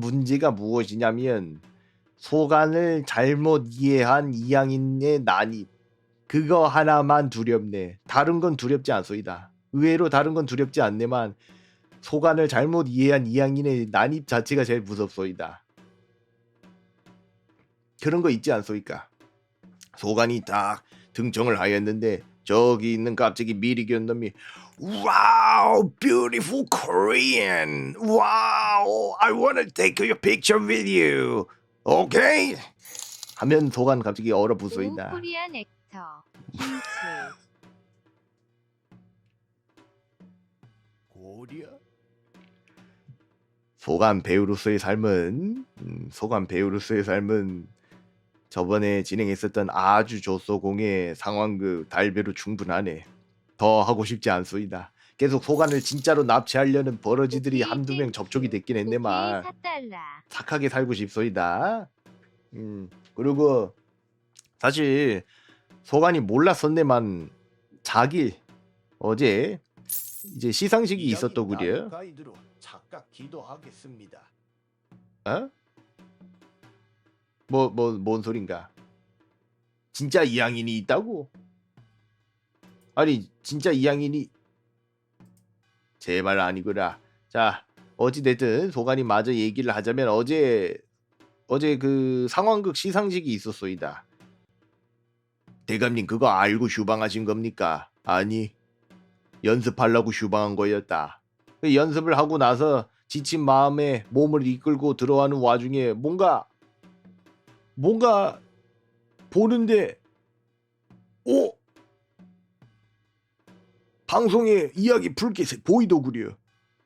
문제가 무엇이냐면 소관을 잘못 이해한 이양인의 난입 그거 하나만 두렵네. 다른 건 두렵지 않소이다. 의외로 다른 건 두렵지 않네만 소관을 잘못 이해한 이양인의 난입 자체가 제일 무섭소이다. 그런 거 있지 않소이까? 소관이 딱 등청을 하였는데 저기 있는 갑자기 미리견 놈이 Wow, beautiful Korean. Wow, I wanna take your picture with you. Okay? 하면 소관 갑자기 얼어붙소이다. 코리안 액터 김치 고려? 소관 배우로서의 삶은 저번에 진행했었던 아주 조소공의 상황극 달배로 충분하네. 더 하고 싶지 않소이다. 계속 소관을 진짜로 납치하려는 버러지들이 한두 명 접촉이 됐긴 했네만 4달러 착하게 살고 싶소이다. 그리고 사실 소관이 몰랐었네만 자기 어제 이제 시상식이 있었더구려. 가이드로 착각 기도하겠습니다. 어? 뭔 소린가? 진짜 이양인이 있다고? 아니 진짜 이양인이 제발 아니구나. 자 어찌됐든 소관이 마저 얘기를 하자면 어제 그 상황극 시상식이 있었소이다. 대감님 그거 알고 휴방하신 겁니까? 아니 연습하려고 휴방한 거였다. 연습을 하고 나서 지친 마음에 몸을 이끌고 들어가는 와중에 뭔가 보는데 방송에 이야기 풀게 보이더구려.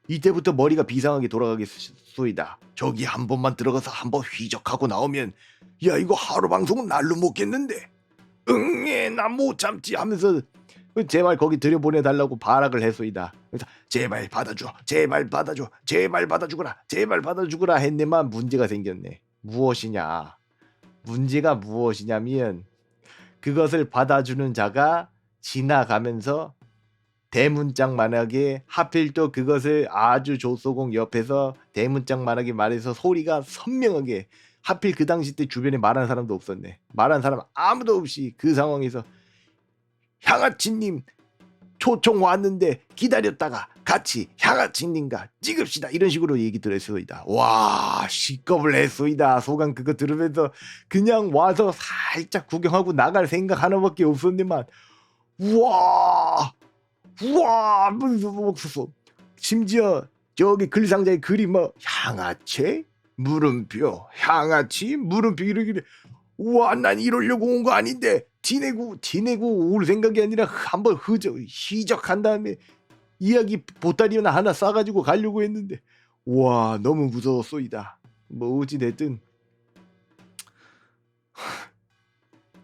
이때부터 머리가 비상하게 돌아가겠소이다. 저기 한 번만 들어가서 한 번 휘적하고 나오면 야 이거 하루 방송은 날로 먹겠는데. 응애 나 못 참지 하면서 제발 거기 들여보내달라고 발악을 했소이다. 그래서 제발 받아줘, 제발 받아줘, 제발 받아주거라, 제발 받아주거라 했네만 문제가 생겼네. 무엇이냐? 문제가 무엇이냐면 그것을 받아주는 자가 지나가면서 대문짝만하게 하필 또 그것을 아주 조소공 옆에서 대문짝만하게 말해서 소리가 선명하게 하필 그 당시 때 주변에 말하는 사람도 없었네. 말하는 사람 아무도 없이 그 상황에서 향아치님 초청 왔는데 기다렸다가 같이 향아치님과 찍읍시다 이런 식으로 얘기 들었소이다. 와 시겁을 했소이다. 소강 그거 들으면서 그냥 와서 살짝 구경하고 나갈 생각 하나밖에 없었는데만 우와 심지어 저기 글상자에 글이 뭐 향아채 물음표 향아치 물음표 이러길래 우와 난 이러려고 온 거 아닌데 티내고 올 생각이 아니라 한번 희적한 다음에 이야기 보따리 하나 싸가지고 가려고 했는데 와 너무 무서웠소이다. 뭐 어찌됐든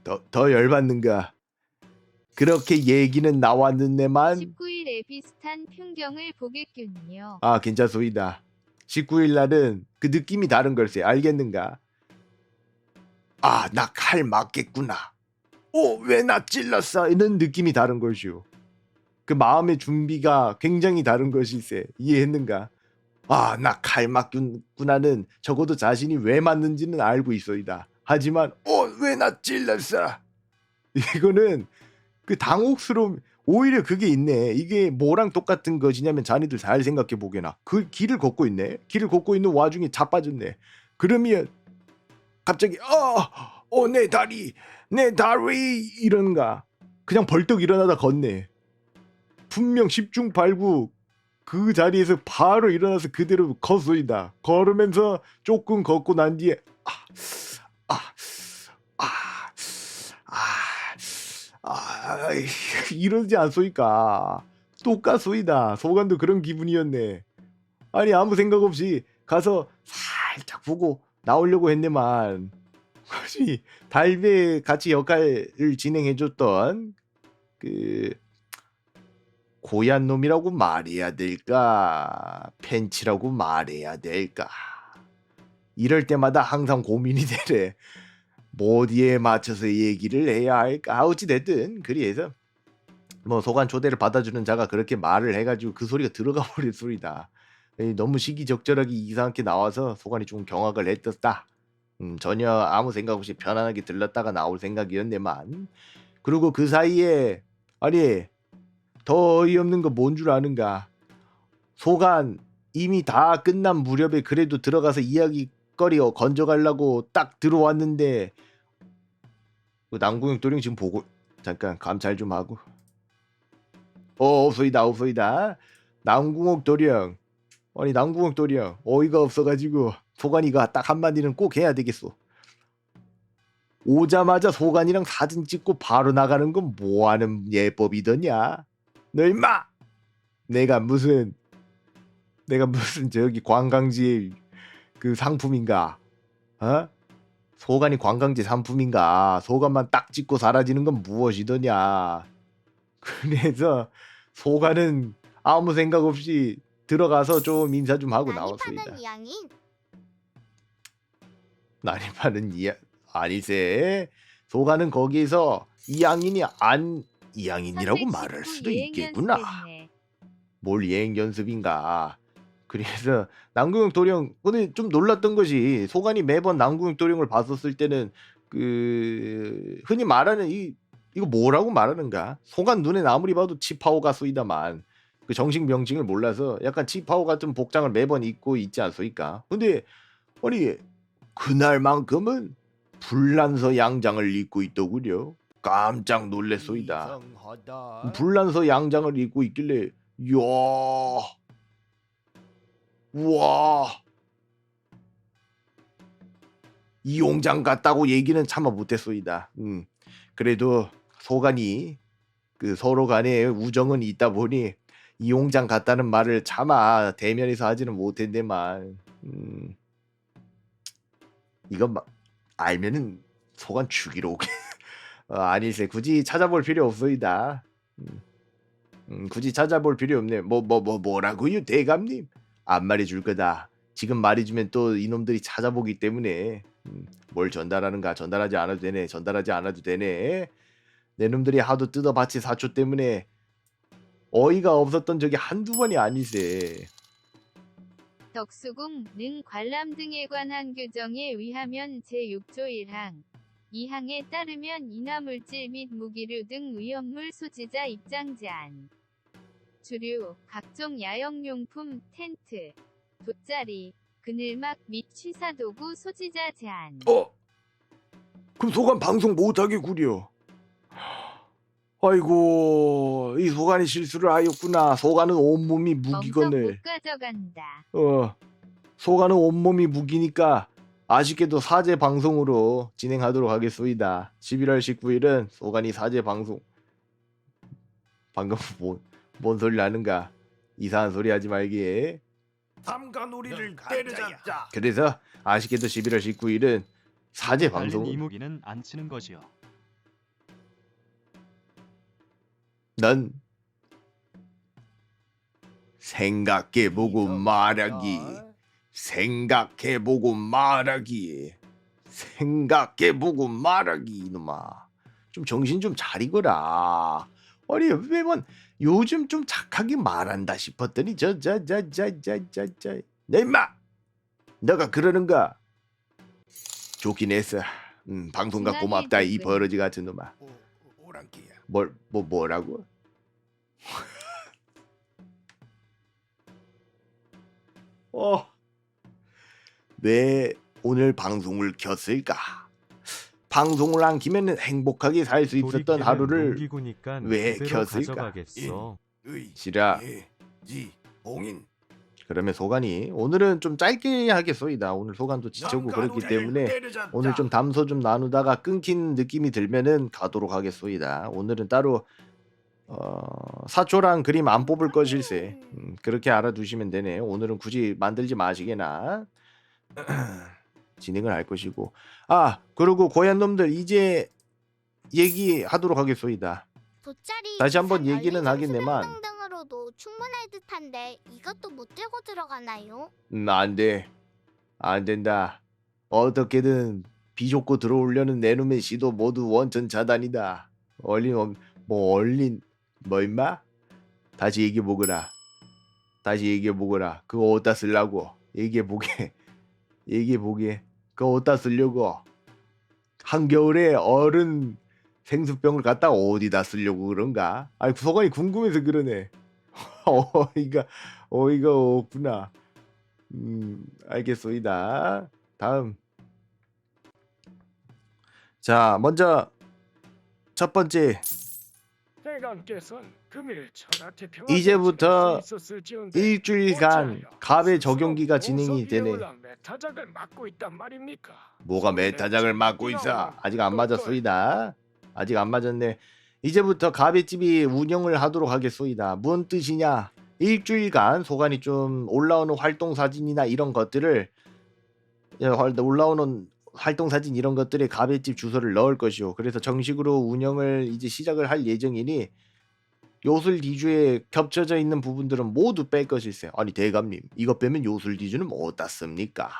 더 열받는가. 그렇게 얘기는 나왔는데만 19일에 비슷한 풍경을 보겠군요. 아 괜찮소이다. 19일 날은 그 느낌이 다른 걸세. 알겠는가? 아 나 칼 맞겠구나. 왜 나 찔렀어? 이런 느낌이 다른 것이오. 그 마음의 준비가 굉장히 다른 것일세. 이해했는가? 아 나 칼 맞겠구나는 적어도 자신이 왜 맞는지는 알고 있어이다. 하지만 왜 나 찔렀어? 이거는 그 당혹스러움. 오히려 그게 있네. 이게 뭐랑 똑같은 것이냐면 자네들 잘 생각해 보게나. 그 길을 걷고 있네. 길을 걷고 있는 와중에 자빠졌네. 그러면 갑자기 내 다리 이런가. 그냥 벌떡 일어나다 걷네. 분명 10중 8구 그 자리에서 바로 일어나서 그대로 걷소이다. 걸으면서 조금 걷고 난 뒤에 이러지 않소이까. 똑같소이다. 소관도 그런 기분이었네. 아니 아무 생각 없이 가서 살짝 보고 나오려고 했네만 혹시 달배 같이 역할을 진행해줬던 그 고얀 놈이라고 말해야 될까 팬치라고 말해야 될까 이럴 때마다 항상 고민이 되래. 뭐 어디에 맞춰서 얘기를 해야 할까. 어찌됐든 그리해서 뭐 소관 초대를 받아주는 자가 그렇게 말을 해가지고 그 소리가 들어가 버릴 소리다. 너무 시기적절하게 이상하게 나와서 소관이 좀 경악을 했었다. 전혀 아무 생각 없이 편안하게 들렀다가 나올 생각이었네만. 그리고 그 사이에 아니 더 어이없는 거 뭔 줄 아는가. 소관 이미 다 끝난 무렵에 그래도 들어가서 이야기거리 건져가려고 딱 들어왔는데 남궁영 도령 지금 보고 잠깐 감찰 좀 하고. 없소이다. 남궁옥 도령. 아니 남궁옥 도령 어이가 없어가지고 소관이가 딱 한마디는 꼭 해야 되겠소. 오자마자 소관이랑 사진 찍고 바로 나가는 건 뭐하는 예법이더냐. 너 임마 내가 무슨 저기 관광지의 그 상품인가. 소관이 관광지 상품인가. 소관만 딱 찍고 사라지는 건 무엇이더냐. 그래서 소관은 아무 생각 없이 들어가서 좀 인사 좀 하고 나왔습니다. 난이 파는 아니세. 소관은 거기서 이양인이 이양인이라고 말할 수도 있겠구나. 뭘 예행 연습인가. 그래서 남궁영 도령 근데 좀 놀랐던 것이 소관이 매번 남궁영 도령을 봤었을 때는 그 흔히 말하는 이거 뭐라고 말하는가. 소관 눈에 아무리 봐도 치파오가 쏘이다만 그 정식 명칭을 몰라서 약간 치파오 같은 복장을 매번 입고 있지 않소이까. 근데 아니 그날만큼은 불란서 양장을 입고 있더구려. 깜짝 놀랬소이다. 불란서 양장을 입고 있길래 이야 우와 이용장 같다고 얘기는 차마 못했소이다. 그래도 소간이 그 서로 간에 우정은 있다 보니 이용장 같다는 말을 차마 대면에서 하지는 못했네만. 이건 알면은 소관 죽이러 오게. 아니세, 굳이 찾아볼 필요 없소이다. 굳이 찾아볼 필요 없네. 뭐라고요, 대감님? 안 말해줄 거다. 지금 말해주면 또 이놈들이 찾아보기 때문에. 뭘 전달하는가? 전달하지 않아도 되네. 전달하지 않아도 되네. 내 놈들이 하도 뜯어봤지 사초 때문에 어이가 없었던 적이 한두 번이 아니세. 덕수궁,는 관람 등에 관한 규정에 의하면 제6조 1항, 2항에 따르면 인화물질 및 무기류 등 위험물 소지자 입장 제한, 주류, 각종 야영용품, 텐트, 돗자리, 그늘막 및 취사도구 소지자 제한. 그럼 소관 방송 못하게 구려. 아이고, 이 소관이 실수를 하였구나. 소관은 온몸이 멍석 무기건을. 못 가져간다. 소관은 온몸이 무기니까 아쉽게도 사제 방송으로 진행하도록 하겠소이다. 11월 19일은 소관이 사제 방송. 방금 뭔 소리 나는가? 이상한 소리 하지 말게. 삼가놀이를 때려잡자. 그래서 아쉽게도 11월 19일은 사제 달린 방송. 이무기는 안 치는 것이요. 난 생각해보고 말하기. 생각해보고 말하기. 생각해보고 말하기. 이놈아, 좀 정신 좀 차리거라. 아니 왜만 요즘 좀 착하게 말한다 싶었더니 내 임마, 너가 그러는가? 좋긴 했어. 방송가 고맙다 이 버러지 같은 놈아. 오랑캐야. 뭐라고? 왜 오늘 방송을 켰을까? 방송을 안 키면 행복하게 살 수 있었던 하루를 왜 켰을까? 시라. 봉인. 그러면 소관이 오늘은 좀 짧게 하겠소이다. 오늘 소관도 지쳐고 그렇기 때문에 오늘 좀 담소 좀 나누다가 끊긴 느낌이 들면은 가도록 하겠소이다. 오늘은 따로 사초랑 그림 안 뽑을 것일세. 그렇게 알아두시면 되네. 오늘은 굳이 만들지 마시게나. 진행을 할 것이고. 그리고 고얀 놈들 이제 얘기하도록 하겠소이다. 돗자리 다시 한번 이상 얘기는 열린 하겠네만. 수납 등으로도 충분할 듯한데 이것도 못 들고 들어가나요? 안 돼. 안 된다. 어떻게든 비좁고 들어오려는 내놈의 시도 모두 원천 차단이다. 얼린 뭐 임마? 다시 얘기해보거라. 그거 어디다 쓰려고? 얘기해보게. 그거 어디다 쓰려고? 한겨울에 어른 생수병을 갖다 어디다 쓰려고 그런가? 아니 소관이 궁금해서 그러네. 어이가 없구나. 알겠소이다. 다음. 자, 먼저 첫 번째. 이제부터 일주일간 갑의 적용기가 진행이 되네. 뭐가 메타작을 맡고 있어? 아직 안 맞았소이다. 아직 안 맞았네. 이제부터 갑의집이 운영을 하도록 하겠소이다. 무슨 뜻이냐? 일주일간 소관이 좀 올라오는 활동 사진이나 이런 것들을 올라오는 활동 사진 이런 것들에 갑의집 주소를 넣을 것이요. 그래서 정식으로 운영을 이제 시작을 할 예정이니 요술디주에 겹쳐져 있는 부분들은 모두 뺄 것일세. 아니 대감님, 이거 빼면 요술디주는 어디다 씁니까?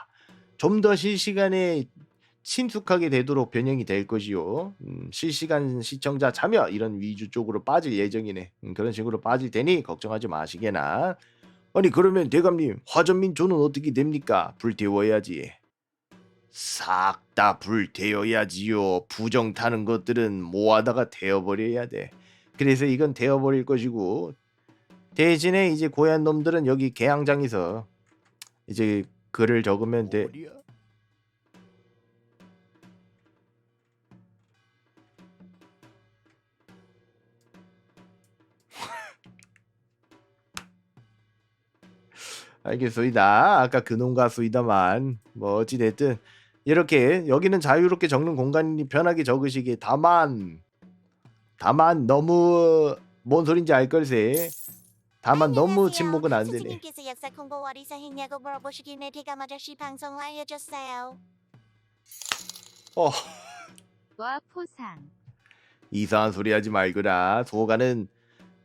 좀 더 실시간에 친숙하게 되도록 변형이 될 것이요. 실시간 시청자 참여 이런 위주 쪽으로 빠질 예정이네. 그런 식으로 빠질 테니 걱정하지 마시게나. 아니 그러면 대감님, 화전민초는 어떻게 됩니까? 불태워야지. 싹 다 불태워야지요. 부정 타는 것들은 모아다가 태워버려야 돼. 그래서 이건 태워버릴 것이고, 대신에 이제 고얀 놈들은 여기 개항장에서 이제 글을 적으면 돼. 알겠소이다. 아까 그놈 같소이다만 뭐 어찌됐든 이렇게 여기는 자유롭게 적는 공간이니 편하게 적으시기. 다만 너무 뭔 소린지 알 걸세. 다만 너무 침묵은 안 되네. 선생님께서 역사 공부 어디서 했냐고 물어보시길래 대감 아저씨 방송 알려줬어요. 어, 와 포상. 이상한 소리 하지 말거라. 소가는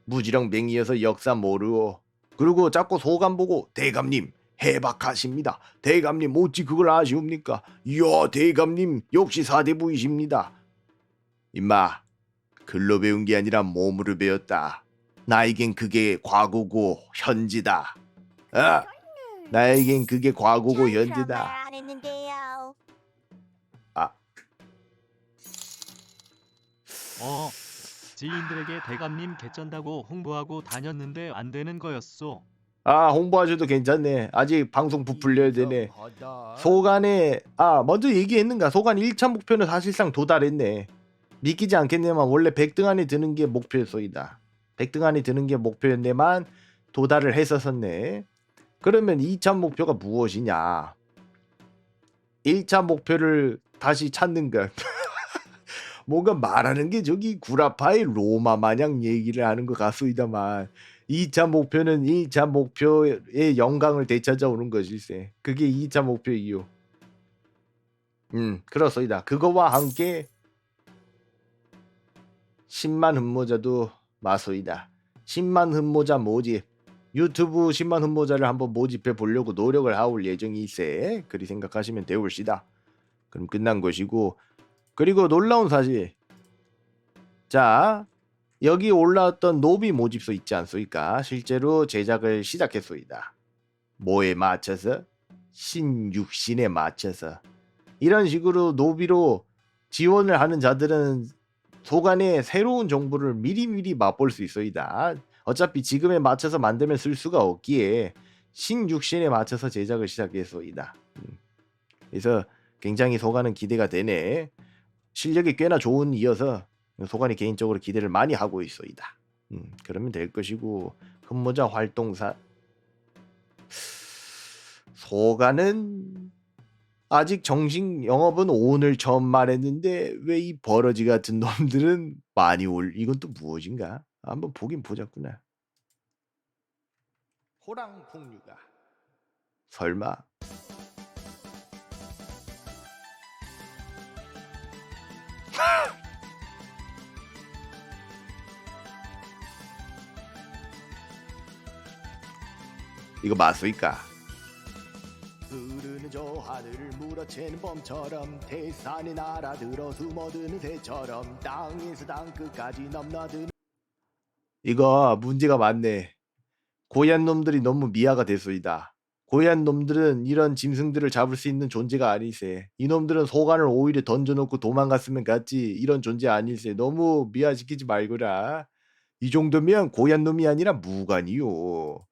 무지렁 맹이어서 역사 모르고. 그리고 자꾸 소감 보고 대감님 해박하십니다. 대감님 어찌 그걸 아시옵니까? 이야 대감님 역시 사대부이십니다. 임마 글로 배운 게 아니라 몸으로 배웠다. 나에겐 그게 과거고 현재다. 아, 나에겐 그게 과거고 현재다. 안 했는데요. 아, 지인들에게 대감님 개쩐다고 홍보하고 다녔는데 안 되는 거였어. 아 홍보하셔도 괜찮네. 아직 방송 부풀려야 되네. 소간에 먼저 얘기했는가? 소간 1차 목표는 사실상 도달했네. 믿기지 않겠네만 원래 100등 안에 드는 게 목표였소이다. 100등 안에 드는 게 목표였네만 도달을 했었었네. 그러면 2차 목표가 무엇이냐? 1차 목표를 다시 찾는 것. 뭔가 말하는 게 저기 구라파의 로마 마냥 얘기를 하는 것 같소이다만 2차 목표는 1차 목표의 영광을 되찾아오는 것일세. 그게 2차 목표이요. 그렇소이다. 그거와 함께 10만 흠모자도 마소이다. 10만 흠모자 모집. 유튜브 10만 흠모자를 한번 모집해 보려고 노력을 하올 예정일세. 그리 생각하시면 되올시다. 그럼 끝난 것이고. 그리고 놀라운 사실. 자, 여기 올라왔던 노비 모집소 있지 않소이까? 실제로 제작을 시작했소이다. 뭐에 맞춰서? 신육신에 맞춰서. 이런 식으로 노비로 지원을 하는 자들은 소간의 새로운 정보를 미리미리 맛볼 수 있소이다. 어차피 지금에 맞춰서 만들면 쓸 수가 없기에 신육신에 맞춰서 제작을 시작했소이다. 그래서 굉장히 소간은 기대가 되네. 실력이 꽤나 좋은 이어서 소간이 개인적으로 기대를 많이 하고 있소이다. 그러면 될 것이고 흠모자 활동사 소간은 아직 정식 영업은 오늘 처음 말했는데 왜 이 버러지 같은 놈들은 많이 이건 또 무엇인가? 한번 보긴 보자꾸나. 호랑 풍류가 설마 이거 맞소이까? 흐르는 저 하늘을 물어채는 범처럼 태산에 날아들어 숨어드는 새처럼 땅에서 땅끝까지 넘나드는 이거 문제가 많네. 고얀 놈들이 너무 미아가 됐소이다. 고얀 놈들은 이런 짐승들을 잡을 수 있는 존재가 아니세. 이놈들은 소간을 오히려 던져놓고 도망갔으면 갔지 이런 존재 아닐세. 너무 미아시키지 말거라. 이 정도면 고얀 놈이 아니라 무관이요.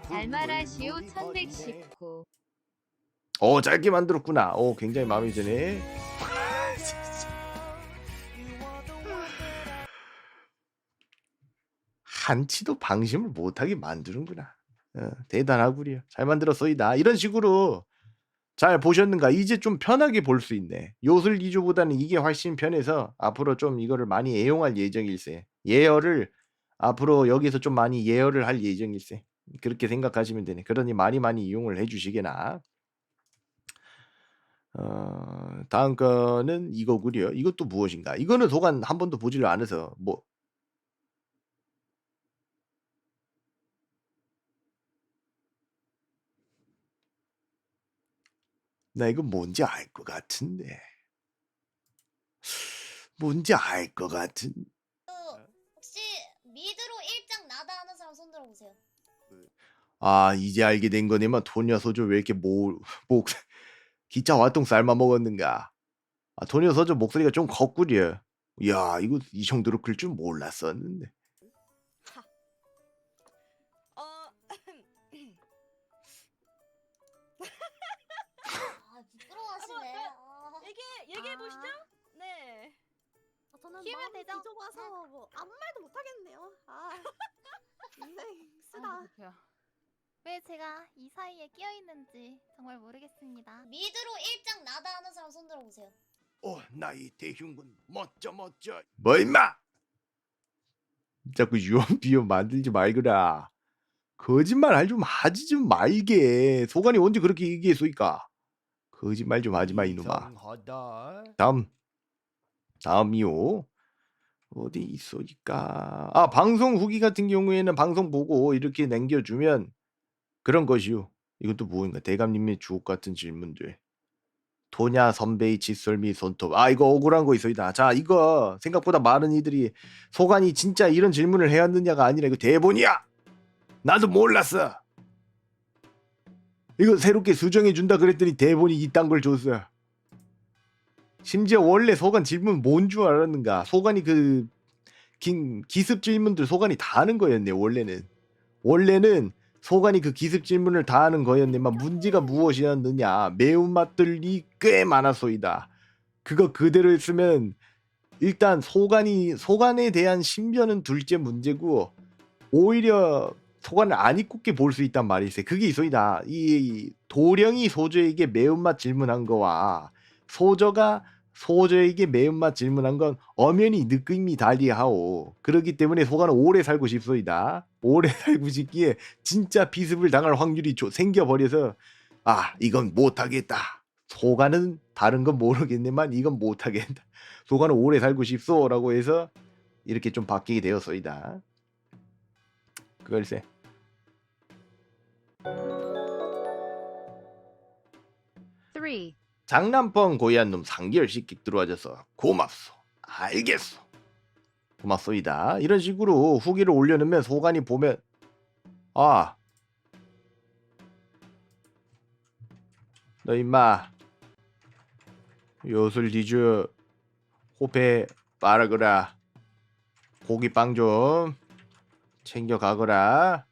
달마라시오 1119. 짧게 만들었구나. 굉장히 마음에 드네. 한치도 방심을 못하게 만드는구나. 대단하구려. 잘 만들었소이다. 이런 식으로 잘 보셨는가? 이제 좀 편하게 볼 수 있네. 요술 기조보다는 이게 훨씬 편해서 앞으로 좀 이거를 많이 애용할 예정일세. 예열을 앞으로 여기서 좀 많이 예열을 할 예정일세. 그렇게 생각하시면 되네. 그러니 많이 이용을 해주시게나. 다음 거는 이거구려. 이것도 무엇인가? 이거는 소간 한 번도 보지를 않아서 나 이거 뭔지 알 것 같은데. 뭔지 알 것 같은. 혹시 미드로 1장 나다 하는 사람 손 들어보세요. 이제 알게 된 거네만 토녀 소조 왜 이렇게 기차 활동 삶아 먹었는가? 토녀 소조 목소리가 좀 컸구려. 야 이거 이 정도로 클 줄 몰랐었는데. 부끄러워하시네. 얘기해 보시죠. 네. 저는 힘을 대장 뒤져봐서 뭐 아무 말도 못 하겠네요. 인생 쓰다. 왜 제가 이 사이에 끼어 있는지 정말 모르겠습니다. 미드로 1장 나다 하는 사람 손 들어보세요. 나이 대흉군 멋져. 뭐 임마? 자꾸 유언 비언 만들지 말거라. 거짓말 좀 하지 좀 말게. 소관이 언제 그렇게 얘기했소이까? 거짓말 좀 하지 마 이놈아. 다음이요. 어디 있소이까? 아, 방송 후기 같은 경우에는 방송 보고 이렇게 남겨주면 그런 것이요. 이것도 뭔가 대감님의 주옥 같은 질문들. 도냐 선배의 칫솔미 손톱. 아, 이거 억울한 거 있어이다. 자, 이거 생각보다 많은 이들이 소관이 진짜 이런 질문을 해왔느냐가 아니라 이거 대본이야. 나도 몰랐어. 이거 새롭게 수정해 준다 그랬더니 대본이 이딴 걸 줬어. 심지어 원래 소관 질문 뭔 줄 알았는가? 소관이 그 기습 질문들 소관이 다 하는 거였네. 원래는 소관이 그 기습 질문을 다 하는 거였네만 문제가 무엇이었느냐? 매운맛들이 꽤 많았소이다. 그거 그대로 했으면 일단 소관에 대한 신변은 둘째 문제고 오히려 소관을 안 입굽게 볼 수 있단 말이세. 그게 있소이다. 이 도령이 소저에게 매운맛 질문한 거와 소저에게 매운맛 질문한 건 엄연히 느낌이 달리하오. 그렇기 때문에 소관은 오래 살고 싶소이다. 오래 살고 싶기에 진짜 비습을 당할 확률이 생겨버려서 아, 이건 못하겠다. 소관은 다른 건 모르겠네만 이건 못하겠다. 소관은 오래 살고 싶소라고 해서 이렇게 좀 바뀌게 되었소이다. 그걸세. 장난뻥 고얀 놈 3개월씩 들어와줘서 고맙소. 알겠소. 고맙소이다. 이런 식으로 후기를 올려놓으면 소관이 보면 아, 너 임마 요술 디주 호패 빠르거라. 고기빵 좀 챙겨 가거라.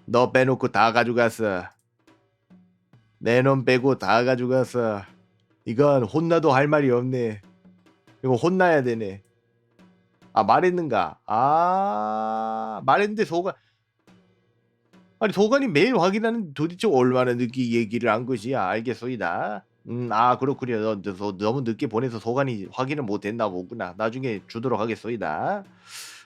너 빼놓고 다 가져갔어. 내 놈 빼고 다 가져갔어. 이건 혼나도 할 말이 없네. 이거 혼나야 되네. 아, 말했는가? 아, 말했는데 소관이 매일 확인하는 도대체 얼마나 늦게 얘기를 한 것이야. 알겠소이다. 아, 그렇군요. 너무 늦게 보내서 소관이 확인을 못했나 보구나. 나중에 주도록 하겠소이다.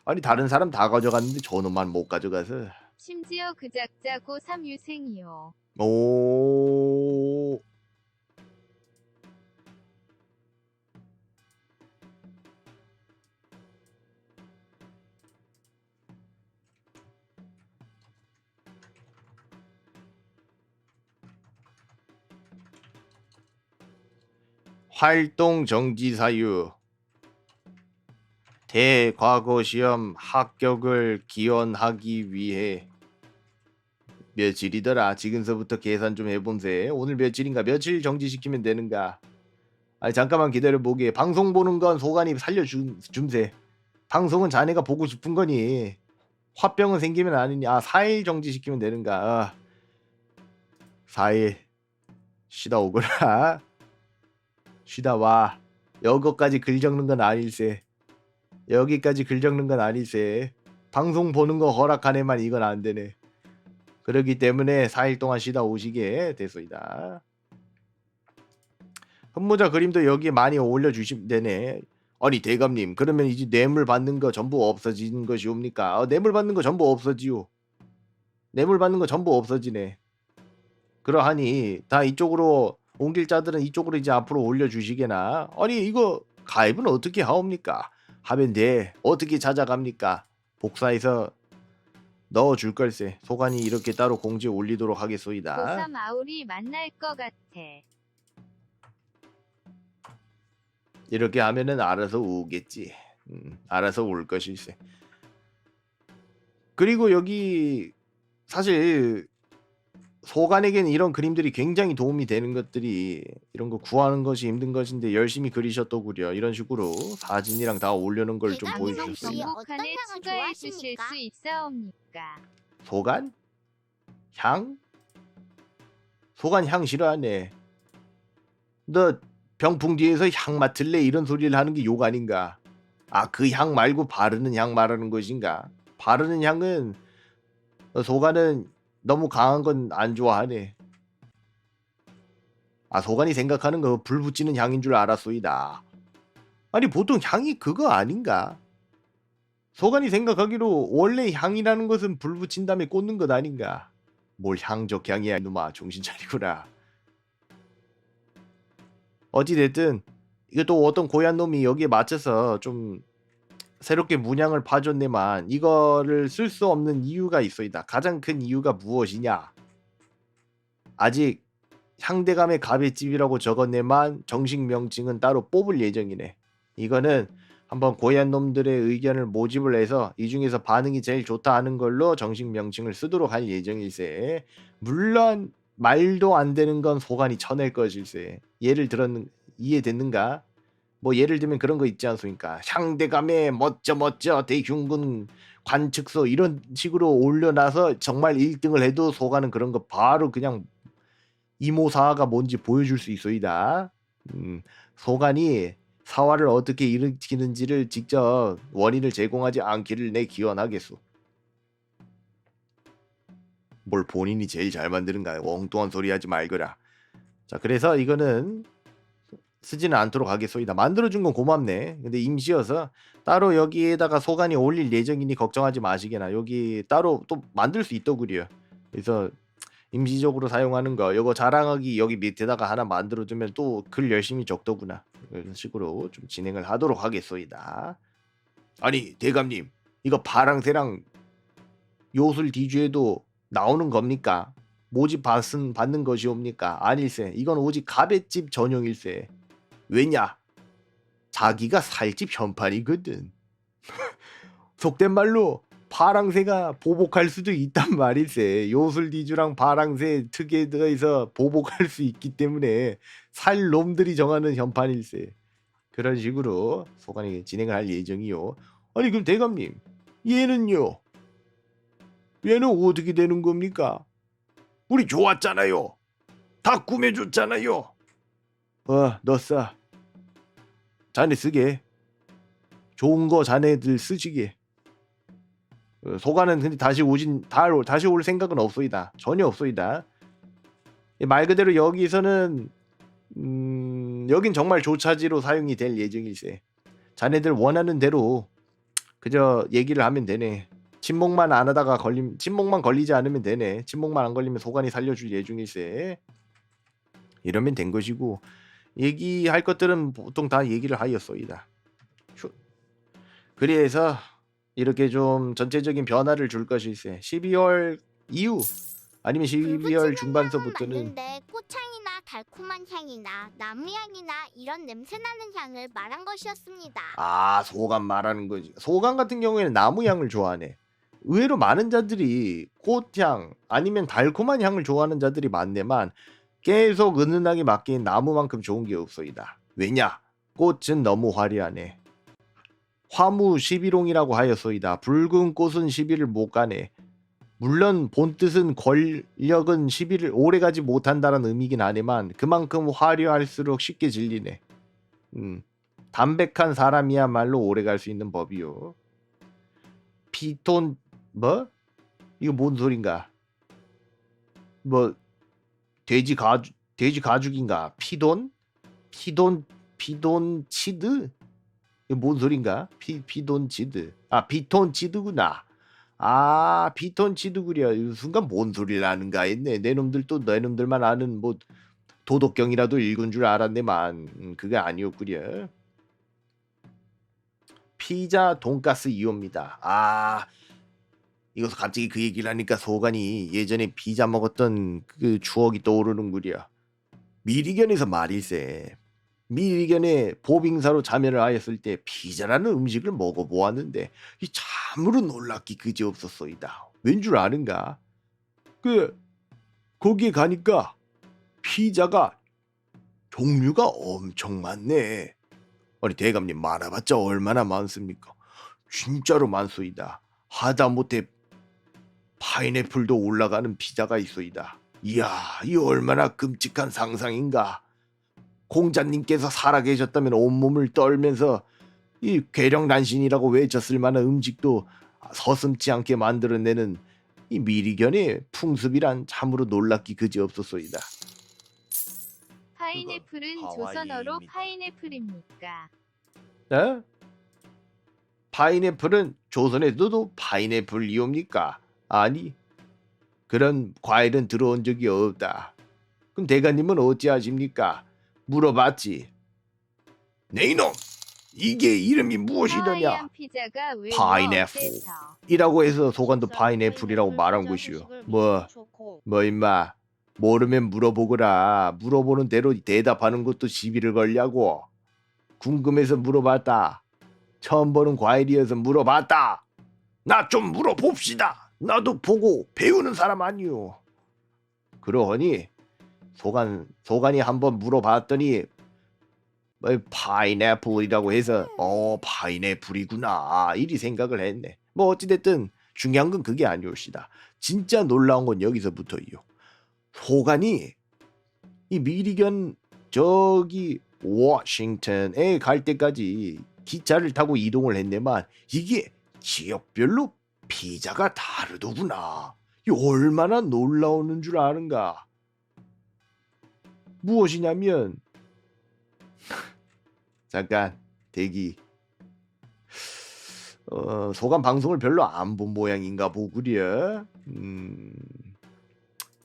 아니, 다른 사람 다 가져갔는데 저놈만 못 가져가서. 심지어 그 작자 고3 유생이요. 오. 활동 정지 사유. 대과거 시험 합격을 기원하기 위해 며칠이더라. 지금서부터 계산 좀 해본세. 오늘 며칠인가? 며칠 정지시키면 되는가? 아니, 잠깐만 기다려보게. 방송 보는 건 소관이 살려줌세. 방송은 자네가 보고 싶은 거니. 화병은 생기면 아니니. 아, 4일 정지시키면 되는가? 아, 4일 쉬다 오거라. 쉬다 와. 여기까지 글 적는 건 아닐세. 여기까지 글 적는 건 아닐세. 방송 보는 거 허락하네만 이건 안 되네. 그렇기 때문에 4일 동안 쉬다 오시게 됐소이다. 흠모자 그림도 여기에 많이 올려주시면 되네. 아니 대감님, 그러면 이제 뇌물 받는 거 전부 없어지는 것이옵니까? 뇌물 받는 거 전부 없어지요. 뇌물 받는 거 전부 없어지네. 그러하니 다 이쪽으로 옮길 자들은 이쪽으로 이제 앞으로 올려주시게나. 아니 이거 가입은 어떻게 하옵니까? 하면 돼. 어떻게 찾아갑니까? 복사해서 넣어줄 걸세. 소관이 이렇게 따로 공지에 올리도록 하겠소이다. 고3 아우리 만날 것 같아. 이렇게 하면은 알아서 오겠지. 알아서 올 것일세. 그리고 여기 사실 소관에게는 이런 그림들이 굉장히 도움이 되는 것들이 이런 거 구하는 것이 힘든 것인데 열심히 그리셨더구려. 이런 식으로 사진이랑 다 올려놓은 걸 좀 보여주셨습니다. 정복칸에 추가해 주실 수 있사옵니까? 소관? 향? 소관 향 싫어하네. 너 병풍 뒤에서 향 맡을래? 이런 소리를 하는 게 욕 아닌가? 아, 그 향 말고 바르는 향 말하는 것인가? 바르는 향은 소관은 너무 강한 건 안 좋아하네. 아, 소관이 생각하는 거 불 붙이는 향인 줄 알았소이다. 아니 보통 향이 그거 아닌가? 소관이 생각하기로 원래 향이라는 것은 불 붙인 다음에 꽂는 것 아닌가? 뭘 향적향이야 이놈아, 정신 차리구나. 어찌됐든 이것도 어떤 고얀 놈이 여기에 맞춰서 좀 새롭게 문양을 파줬네만 이거를 쓸 수 없는 이유가 있어이다. 가장 큰 이유가 무엇이냐? 아직 향대감의 가베집이라고 적었네만 정식 명칭은 따로 뽑을 예정이네. 이거는 한번 고얀 놈들의 의견을 모집을 해서 이 중에서 반응이 제일 좋다 하는 걸로 정식 명칭을 쓰도록 할 예정일세. 물론 말도 안 되는 건 소관이 쳐낼 것일세. 예를 들었는 이해됐는가? 뭐 예를 들면 그런 거 있지 않습니까? 향대감의 멋져 대흉군 관측소 이런 식으로 올려놔서 정말 1등을 해도 소관은 그런 거 바로 그냥 이모사가 뭔지 보여줄 수 있어이다. 소관이 사화를 어떻게 일으키는지를 직접 원인을 제공하지 않기를 내 기원하겠소. 뭘 본인이 제일 잘 만드는가? 엉뚱한 소리 하지 말거라. 자, 그래서 이거는 쓰지는 않도록 하겠소이다. 만들어준 건 고맙네. 근데 임시여서 따로 여기에다가 소관이 올릴 예정이니 걱정하지 마시게나. 여기 따로 또 만들 수 있더구려. 그래서 임시적으로 사용하는 거 요거 자랑하기 여기 밑에다가 하나 만들어두면 또 글 열심히 적더구나. 이런 식으로 좀 진행을 하도록 하겠소이다. 아니 대감님, 이거 파랑새랑 요술 디주에도 나오는 겁니까? 모집 받는 것이옵니까? 아닐세. 이건 오직 가베집 전용일세. 왜냐? 자기가 살집 현판이거든. 속된 말로 파랑새가 보복할 수도 있단 말일세. 요술디주랑 파랑새 특혜에서 보복할 수 있기 때문에 살 놈들이 정하는 현판일세. 그런 식으로 소관이 진행을 할 예정이요. 아니 그럼 대감님, 얘는요? 얘는 어떻게 되는 겁니까? 우리 좋았잖아요. 다 꾸며줬잖아요. 너 싸. 자네 쓰게. 좋은 거 자네들 쓰시게. 소관은 근데 다시 올 생각은 없소이다. 전혀 없소이다. 말 그대로 여기서는 여긴 정말 조차지로 사용이 될 예정일세. 자네들 원하는 대로 그저 얘기를 하면 되네. 침묵만 안 하다가 침묵만 걸리지 않으면 되네. 침묵만 안 걸리면 소관이 살려줄 예정일세. 이러면 된 것이고 얘기할 것들은 보통 다 얘기를 하였소이다. 그래서 이렇게 좀 전체적인 변화를 줄 것일세. 12월 이후 아니면 12월 중반서부터는 맞는데 꽃향이나 달콤한 향이나 나무향이나 이런 냄새나는 향을 말한 것이었습니다. 아, 소감 말하는 거지. 소감 같은 경우에는 나무향을 좋아하네. 의외로 많은 자들이 꽃향 아니면 달콤한 향을 좋아하는 자들이 많네만 계속 은은하게 맡긴 나무만큼 좋은 게 없소이다. 왜냐? 꽃은 너무 화려하네. 화무 11홍이라고 하였소이다. 붉은 꽃은 10일을 못 가네. 물론 본뜻은 권력은 10일을 오래가지 못한다는 의미긴 하네만 그만큼 화려할수록 쉽게 질리네. 담백한 사람이야말로 오래갈 수 있는 법이요. 피톤 뭐? 이거 뭔 소린가? 뭐 돼지 가죽인가? 피돈 치드? 이거 뭔 소린가? 피돈 치드. 아, 피톤 치드구나. 아, 피톤 치드구려. 이 순간 뭔 소리를 하는가 했네. 내 놈들만 아는 뭐 도덕경이라도 읽은 줄 알았네만 그게 아니었구려. 피자 돈가스 2호입니다. 아, 이거 갑자기 그 얘기를 하니까 소관이 예전에 피자 먹었던 그 추억이 떠오르는구려. 미리견에서 말일세. 미리견에 보빙사로 참여를 하였을 때 피자라는 음식을 먹어보았는데 이 참으로 놀랍기 그지없었소이다. 왠 줄 아는가? 거기에 가니까 피자가 종류가 엄청 많네. 아니 대감님 많아봤자 얼마나 많습니까? 진짜로 많소이다. 하다못해 파인애플도 올라가는 피자가 있소이다. 이야, 이 얼마나 끔찍한 상상인가. 공자님께서 살아계셨다면 온몸을 떨면서 이 괴력난신이라고 외쳤을 만한 음식도 서슴지 않게 만들어내는 이 미리견의 풍습이란 참으로 놀랍기 그지없었소이다. 파인애플은 그건 조선어로 하와이입니다. 파인애플입니까? 어? 파인애플은 조선에서도 파인애플이옵니까? 아니, 그런 과일은 들어온 적이 없다. 그럼 대가님은 어찌하십니까? 물어봤지. 네 이놈! 이게 이름이 무엇이더냐? 하와이안 피자가 왜 파인애플 어때서? 이라고 해서 소관도 파인애플이라고 말한 것이오. 뭐 임마, 모르면 물어보거라. 물어보는 대로 대답하는 것도 시비를 걸냐고. 궁금해서 물어봤다. 처음 보는 과일이어서 물어봤다. 나 좀 물어봅시다. 나도 보고 배우는 사람 아니오. 그러하니 소관이 한번 물어봤더니 뭐 파인애플이라고 해서 파인애플이구나 이리 생각을 했네. 뭐 어찌됐든 중요한 건 그게 아니옵시다. 진짜 놀라운 건 여기서부터이요. 소관이 이 미리견 저기 워싱턴에 갈 때까지 기차를 타고 이동을 했네만 이게 지역별로 피자가 다르더구나. 이 얼마나 놀라우는 줄 아는가. 무엇이냐면 잠깐 대기. 소관 방송을 별로 안 본 모양인가 보구려.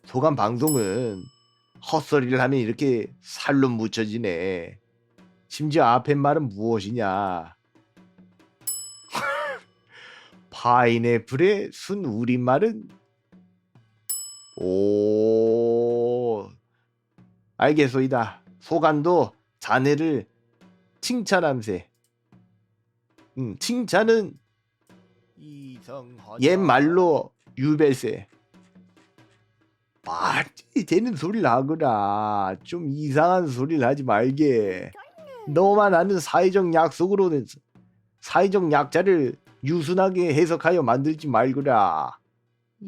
소관 방송은 헛소리를 하면 이렇게 살로 묻혀지네. 심지어 앞에 말은 무엇이냐. 파인애플의 순 우리말은 알겠소이다. 소관도 자네를 칭찬함세. 칭찬은 옛말로 유배세. 말이 되는 소리를 하거라. 좀 이상한 소리를 하지 말게. 너만 아는 사회적 약속으로는 사회적 약자를 유순하게 해석하여 만들지 말거라.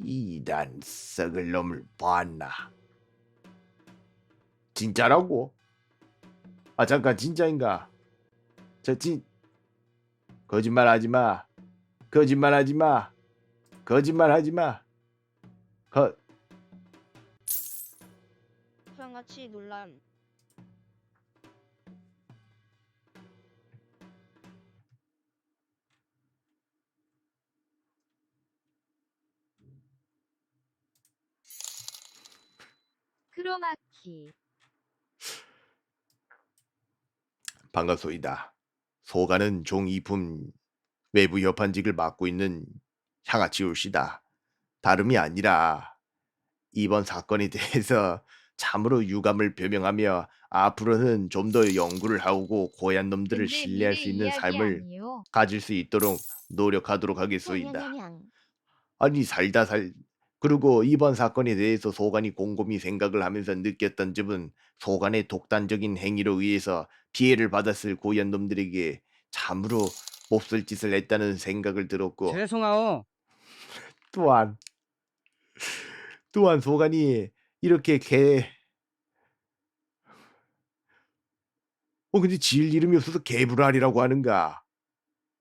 이단 썩을 놈을 봤나. 진짜라고? 아 잠깐 진짜인가? 거짓말하지마. 거짓말하지마. 거짓말하지마. 양아치 논란. 크로마키. 반갑소이다. 소가는 종이품 외부 협판직을 맡고 있는 향아치올시다. 다름이 아니라 이번 사건에 대해서 참으로 유감을 표명하며 앞으로는 좀 더 연구를 하고 고얀 놈들을 근데 신뢰할 미래 수 있는 이야기 삶을 아니요. 가질 수 있도록 노력하도록 하겠소이다. 아니 그리고 이번 사건에 대해서 소관이 곰곰이 생각을 하면서 느꼈던 점은 소관의 독단적인 행위로 의해서 피해를 받았을 고얀 놈들에게 참으로 몹쓸 짓을 했다는 생각을 들었고 죄송하오. 또한 소관이 이렇게 근데 지을 이름이 없어서 개불알이라고 하는가?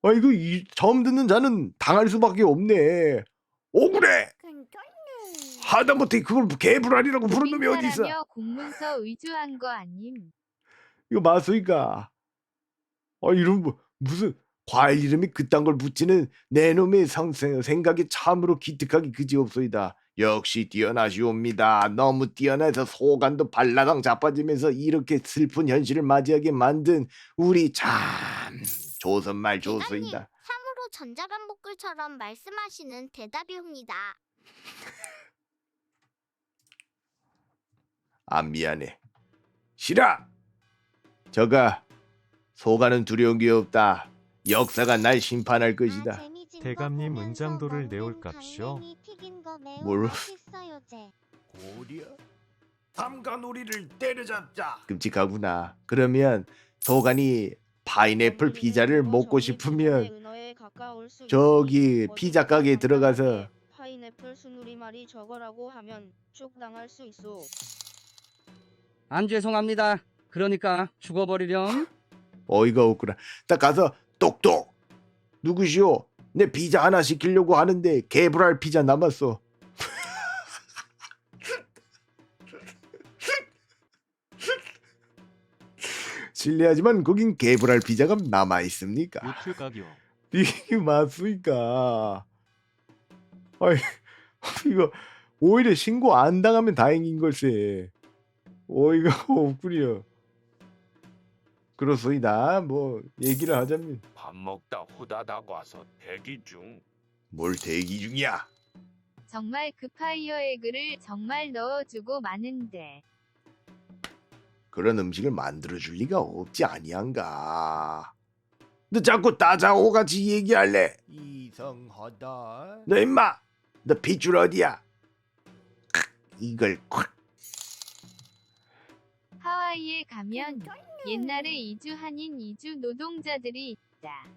이거 처음 듣는 자는 당할 수밖에 없네. 억울해. 하다못해 그걸 개불알이라고 부른 놈이 어디 있어? 사라며 공문서 위조한 거 아님. 이거 맞소이까? 이런 무슨 과일 이름이 그딴 걸 붙이는 내 놈의 생각이 참으로 기특하기 그지없소이다. 역시 뛰어나시옵니다. 너무 뛰어나서 소관도 발라당 자빠지면서 이렇게 슬픈 현실을 맞이하게 만든 우리 참 조선말 좋소이다. 참으로 전자반복글처럼 말씀하시는 대답이옵니다. 미안해. 싫어. 저가 소관은 두려운 게 없다. 역사가 날 심판할 것이다. 대감님 은장도를 내올 값이요. 뭘? 고려 삼가놀이를 때려잡자. 끔찍하구나. 그러면 소관이 파인애플 피자를 먹고 싶으면 저기 피자 가게에 들어가서 파인애플 순우리말이 저거라고 하면 쭉 당할 수 있어. 안 죄송합니다. 그러니까 죽어버리렴. 어이가 없구나. 딱 가서 똑똑 누구시오? 내 피자 하나 시키려고 하는데 개불알 피자 남았어. 실례하지만 거긴 개불알 피자가 남아 있습니까? 노출각이요. 이게 맞습니까? 아이, 이거 오히려 신고 안 당하면 다행인 걸세. 어이가 없구려. 그렇소이다. 뭐 얘기를 하자면 밥 먹다 후다닥 와서 대기 중. 뭘 대기 중이야? 정말 그 파이어 에그를 정말 넣어주고 마는데. 그런 음식을 만들어줄 리가 없지 아니한가. 너 자꾸 따자오 같이 얘기할래. 이상하다. 너 임마, 너 핏줄 어디야? 이걸 콱. 하와이에 가면 옛날에 이주한인 이주 노동자들이 있다.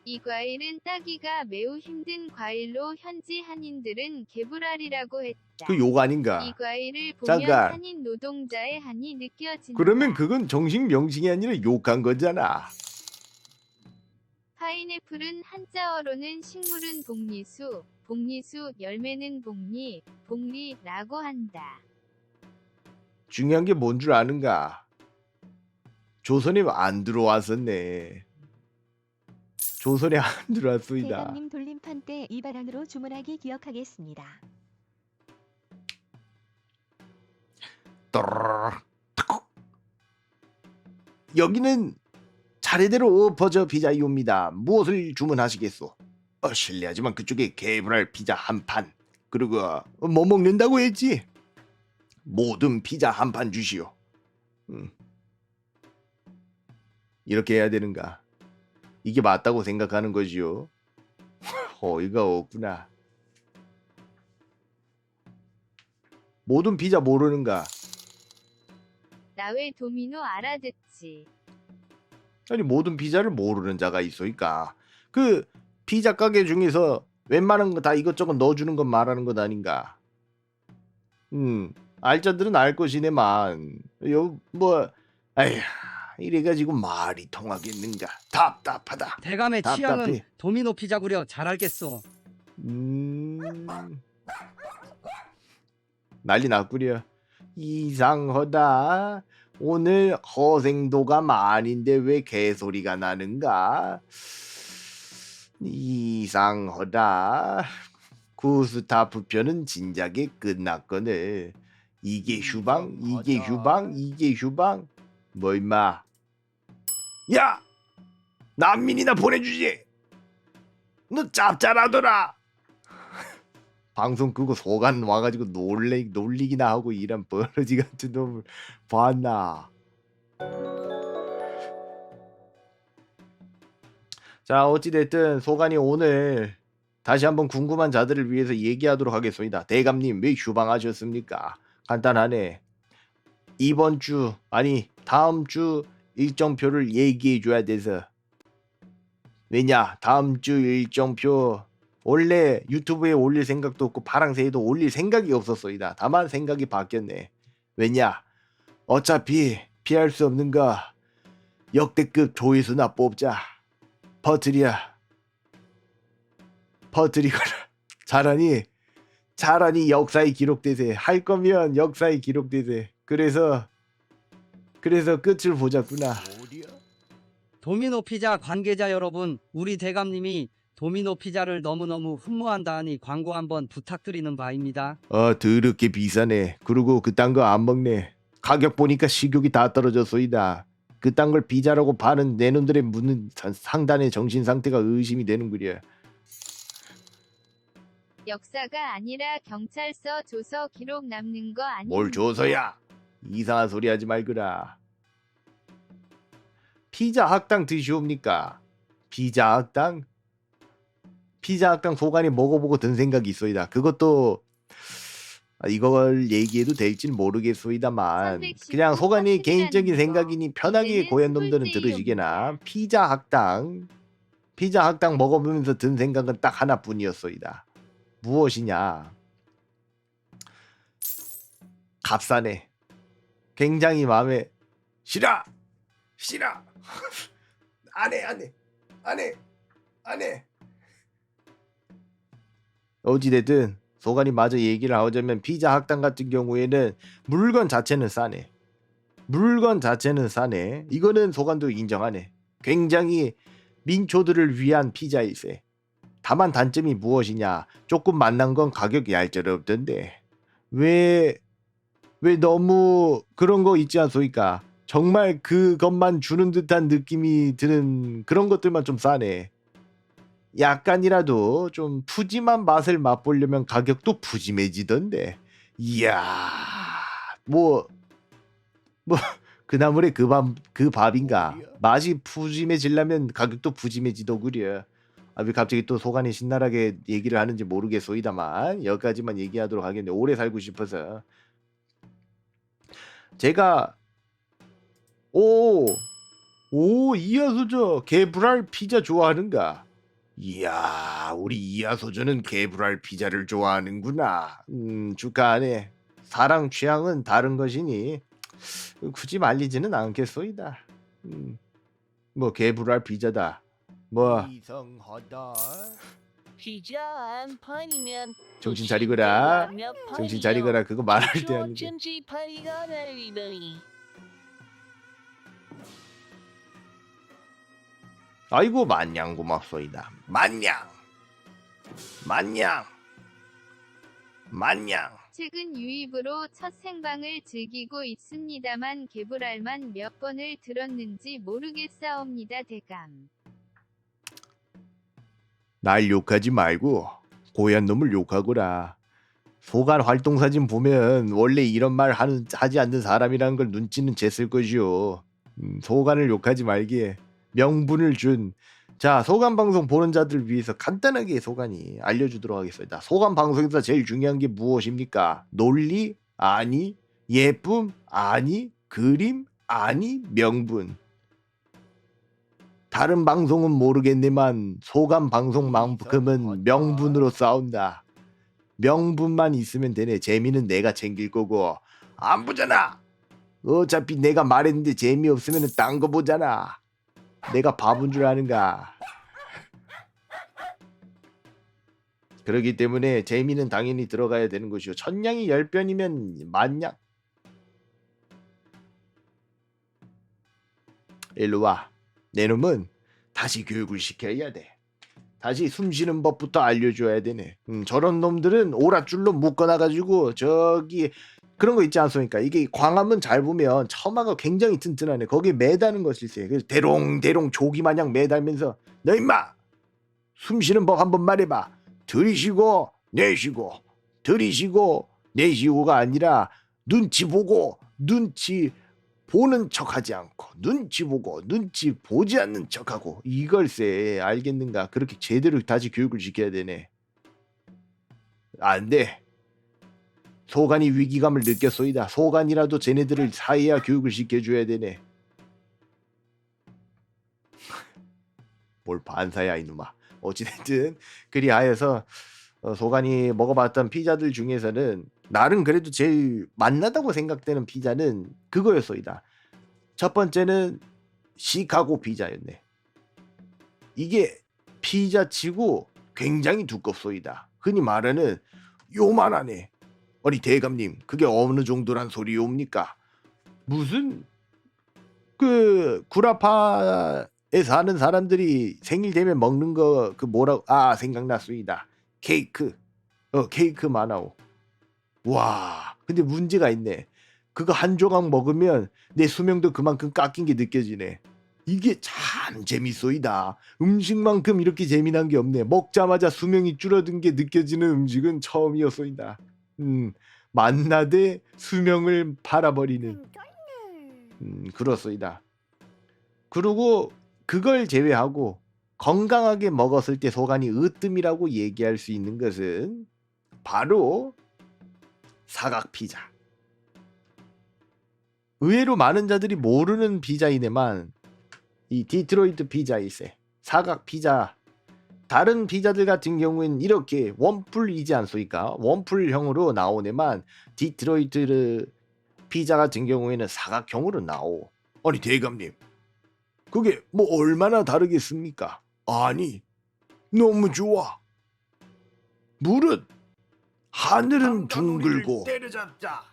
이 과일은 따기가 매우 힘든 과일로 현지 한인들은 개불알이라고 했다. 그 욕 아닌가? 이 과일을 보면 잠깐. 한인 노동자의 한이 느껴진다. 그러면 그건 정식 명칭이 아니라 욕한 거잖아. 파인애플은 한자어로는 식물은 복리수, 복리수 열매는 복리, 복리라고 한다. 중요한 게 뭔 줄 아는가? 조선에 안 들어왔었네. 조선에 안 들어왔소이다. 대감님 돌림판 때 이 바람으로 주문하기 기억하겠습니다. 여기는 차례대로 엎어져 피자이옵니다. 무엇을 주문하시겠소? 실례하지만 그쪽에 개불알 피자 한 판. 그리고 뭐 먹는다고 했지? 모든 피자 한 판 주시오. 이렇게 해야 되는가? 이게 맞다고 생각하는 거지요. 어이가 없구나. 모든 피자 모르는가? 나 왜 도미노 알아듣지? 아니 모든 피자를 모르는 자가 있으니까 그 피자 가게 중에서 웬만한 거 다 이것저것 넣어주는 건 말하는 것 아닌가? 알자들은 알 것이네만 뭐 아휴 이래가지고 말이 통하겠는가? 답답하다. 대감의 답답해. 취향은 도미노 피자구려. 잘 알겠소. 난리 났구려. 이상하다. 오늘 허생도가 많은데 왜 개소리가 나는가? 이상하다. 구스타프 편은 진작에 끝났거늘. 이게 휴방, 이게 휴방, 이게 휴방. 뭐 임마? 야! 난민이나 보내주지. 너 짭짤하더라. 방송 끄고 소간 와가지고 놀리기나 하고 이런 버러지 같은 놈을 봤나. 자 어찌됐든 소간이 오늘 다시 한번 궁금한 자들을 위해서 얘기하도록 하겠습니다. 대감님 왜 휴방하셨습니까? 간단하네. 이번 주 아니 다음 주 일정표를 얘기해 줘야 돼서. 왜냐 다음 주 일정표 원래 유튜브에 올릴 생각도 없고 파랑새에도 올릴 생각이 없었소이다. 다만 생각이 바뀌었네. 왜냐 어차피 피할 수 없는 거 역대급 조회수나 뽑자. 퍼뜨리거라. 잘하니 역사에 기록되세. 할 거면 역사에 기록되세. 그래서 끝을 보자꾸나. 도미노 피자 관계자 여러분, 우리 대감님이 도미노 피자를 너무너무 흠모한다 하니 광고 한번 부탁드리는 바입니다. 더럽게 비싸네. 그리고 그딴 거 안 먹네. 가격 보니까 식욕이 다 떨어졌소이다. 그딴 걸 피자라고 파는 내 놈들의 묻는 상단의 정신 상태가 의심이 되는구려. 역사가 아니라 경찰서 조서 기록 남는 거 아니야? 뭘 줘서야? 이상한 소리 하지 말거라. 피자 학당 드시옵니까? 피자 학당? 피자 학당 소간이 먹어보고 든 생각이 있소이다. 그것도 이걸 얘기해도 될진 모르겠소이다만 그냥 소간이 개인적인 생각이니 편하게 고얀 놈들은 들으시게나. 피자 학당 먹어보면서 든 생각은 딱 하나뿐이었소이다. 무엇이냐? 값싸네. 굉장히 마음에 싫어 안해. 어찌됐든 소간이 마저 얘기를 하자면 피자 학당 같은 경우에는 물건 자체는 싸네. 물건 자체는 싸네. 이거는 소관도 인정하네. 굉장히 민초들을 위한 피자일세. 다만 단점이 무엇이냐? 조금 만난 건 가격이 얄짤없던데. 왜 너무 그런 거 있지 않소이까? 정말 그것만 주는 듯한 느낌이 드는 그런 것들만 좀 싸네. 약간이라도 좀 푸짐한 맛을 맛보려면 가격도 푸짐해지던데. 이야, 뭐 그나물의 그 밥인가? 맛이 푸짐해지려면 가격도 푸짐해지더구려. 아, 왜 갑자기 또 소관이 신나게 얘기를 하는지 모르겠소이다만 여기까지만 얘기하도록 하겠네. 오래 살고 싶어서. 제가 이하소저 개불알 피자 좋아하는가? 이야, 우리 이하소저는 개불알 피자를 좋아하는구나. 축하하네. 사랑 취향은 다른 것이니 굳이 말리지는 않겠소이다. 뭐 개불알 피자다. 뭐 이성하다. 피자 한 판이면 정신 차리거라. 정신 차리거라. 그거 말할 때 아닌데. 어쩐지 파리가 날리더니 아이고 만냥 고맙소이다. 만냥. 최근 유입으로 첫 생방을 즐기고 있습니다만 개불알만 몇 번을 들었는지 모르겠사옵니다 대감. 날 욕하지 말고 고얀 놈을 욕하거라. 소관 활동 사진 보면 원래 이런 말 하지 않는 사람이라는 걸 눈치는 챘을 것이오. 소관을 욕하지 말기에 명분을 준. 자, 소관 방송 보는 자들 위해서 간단하게 소관이 알려주도록 하겠습니다. 소관 방송에서 제일 중요한 게 무엇입니까? 논리? 아니. 예쁨? 아니. 그림? 아니. 명분. 다른 방송은 모르겠네만 소관 방송만큼은 명분으로 싸운다. 명분만 있으면 되네. 재미는 내가 챙길 거고. 안 보잖아. 어차피 내가 말했는데 재미없으면 딴 거 보잖아. 내가 바본 줄 아는가. 그렇기 때문에 재미는 당연히 들어가야 되는 것이요. 천냥이 10변이면 만냥. 일로 와. 내 놈은 다시 교육을 시켜야 돼. 다시 숨쉬는 법부터 알려줘야 되네. 저런 놈들은 오랏줄로 묶어놔가지고 저기 그런 거 있지 않습니까? 이게 광화문 잘 보면 처마가 굉장히 튼튼하네. 거기에 매다는 것일세. 그래서 대롱대롱 조기 마냥 매달면서 너 임마 숨쉬는 법 한번 말해봐. 들이쉬고 내쉬고 들이쉬고 내쉬고가 아니라 눈치 보고 눈치 보는 척하지 않고 눈치 보고 눈치 보지 않는 척하고 이걸세. 알겠는가? 그렇게 제대로 다시 교육을 시켜야 되네. 안 돼. 소관이 위기감을 느꼈소이다. 소관이라도 쟤네들을 사이야 교육을 시켜줘야 되네. 뭘 반사야 이놈아. 어찌됐든 그리하여서 소관이 먹어봤던 피자들 중에서는 나름 그래도 제일 맛나다고 생각되는 피자는 그거였소이다. 첫 번째는 시카고 피자였네. 이게 피자치고 굉장히 두껍소이다. 흔히 말하는 요만하네. 아니 대감님 그게 어느 정도란 소리옵니까? 무슨 그 구라파에 사는 사람들이 생일 되면 먹는 거 그 뭐라고 생각났소이다. 케이크. 케이크 많아오. 와 근데 문제가 있네. 그거 한 조각 먹으면 내 수명도 그만큼 깎인 게 느껴지네. 이게 참 재밌소이다. 음식만큼 이렇게 재미난 게 없네. 먹자마자 수명이 줄어든 게 느껴지는 음식은 처음이었소이다. 만나되 수명을 팔아버리는 그렇소이다. 그리고 그걸 제외하고 건강하게 먹었을 때 소관이 으뜸이라고 얘기할 수 있는 것은 바로 사각 피자. 의외로 많은 자들이 모르는 피자이네만 이 디트로이트 피자일세. 사각 피자. 다른 피자들 같은 경우에는 이렇게 원풀이지 않소이까? 원풀형으로 나오네만 디트로이트 피자 같은 경우에는 사각형으로 나오. 아니 대감님 그게 뭐 얼마나 다르겠습니까? 아니 너무 좋아. 무릇 하늘은 둥글고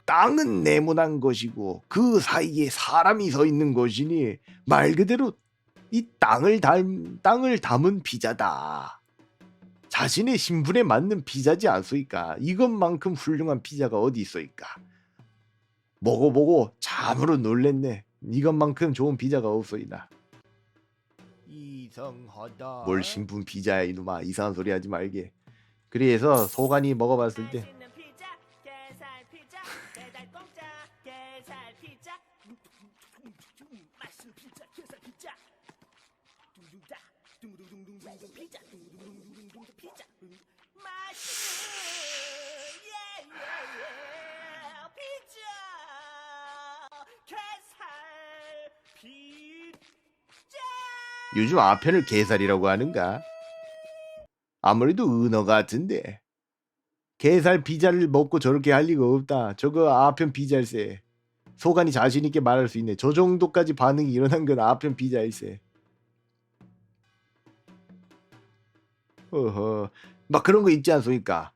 땅은 네모난 것이고 그 사이에 사람이 서 있는 것이니 말 그대로 이 땅을 담은 피자다. 자신의 신분에 맞는 피자지 않소이까. 이것만큼 훌륭한 피자가 어디 있소이까. 먹어보고 참으로 놀랬네. 이것만큼 좋은 피자가 없소이다. 이상하다. 뭘 신분 피자야 이놈아. 이상한 소리 하지 말게. 그래서 소간이 먹어봤을 때 요즘 아편을 게살이라고 하는가? 아무래도 은어 같은데. 게살 피자를 먹고 저렇게 할 리가 없다. 저거 아편 피자일세. 소간이 자신 있게 말할 수 있네. 저 정도까지 반응이 일어난 건 아편 피자일세. 어허, 막 그런 거 있지 않습니까?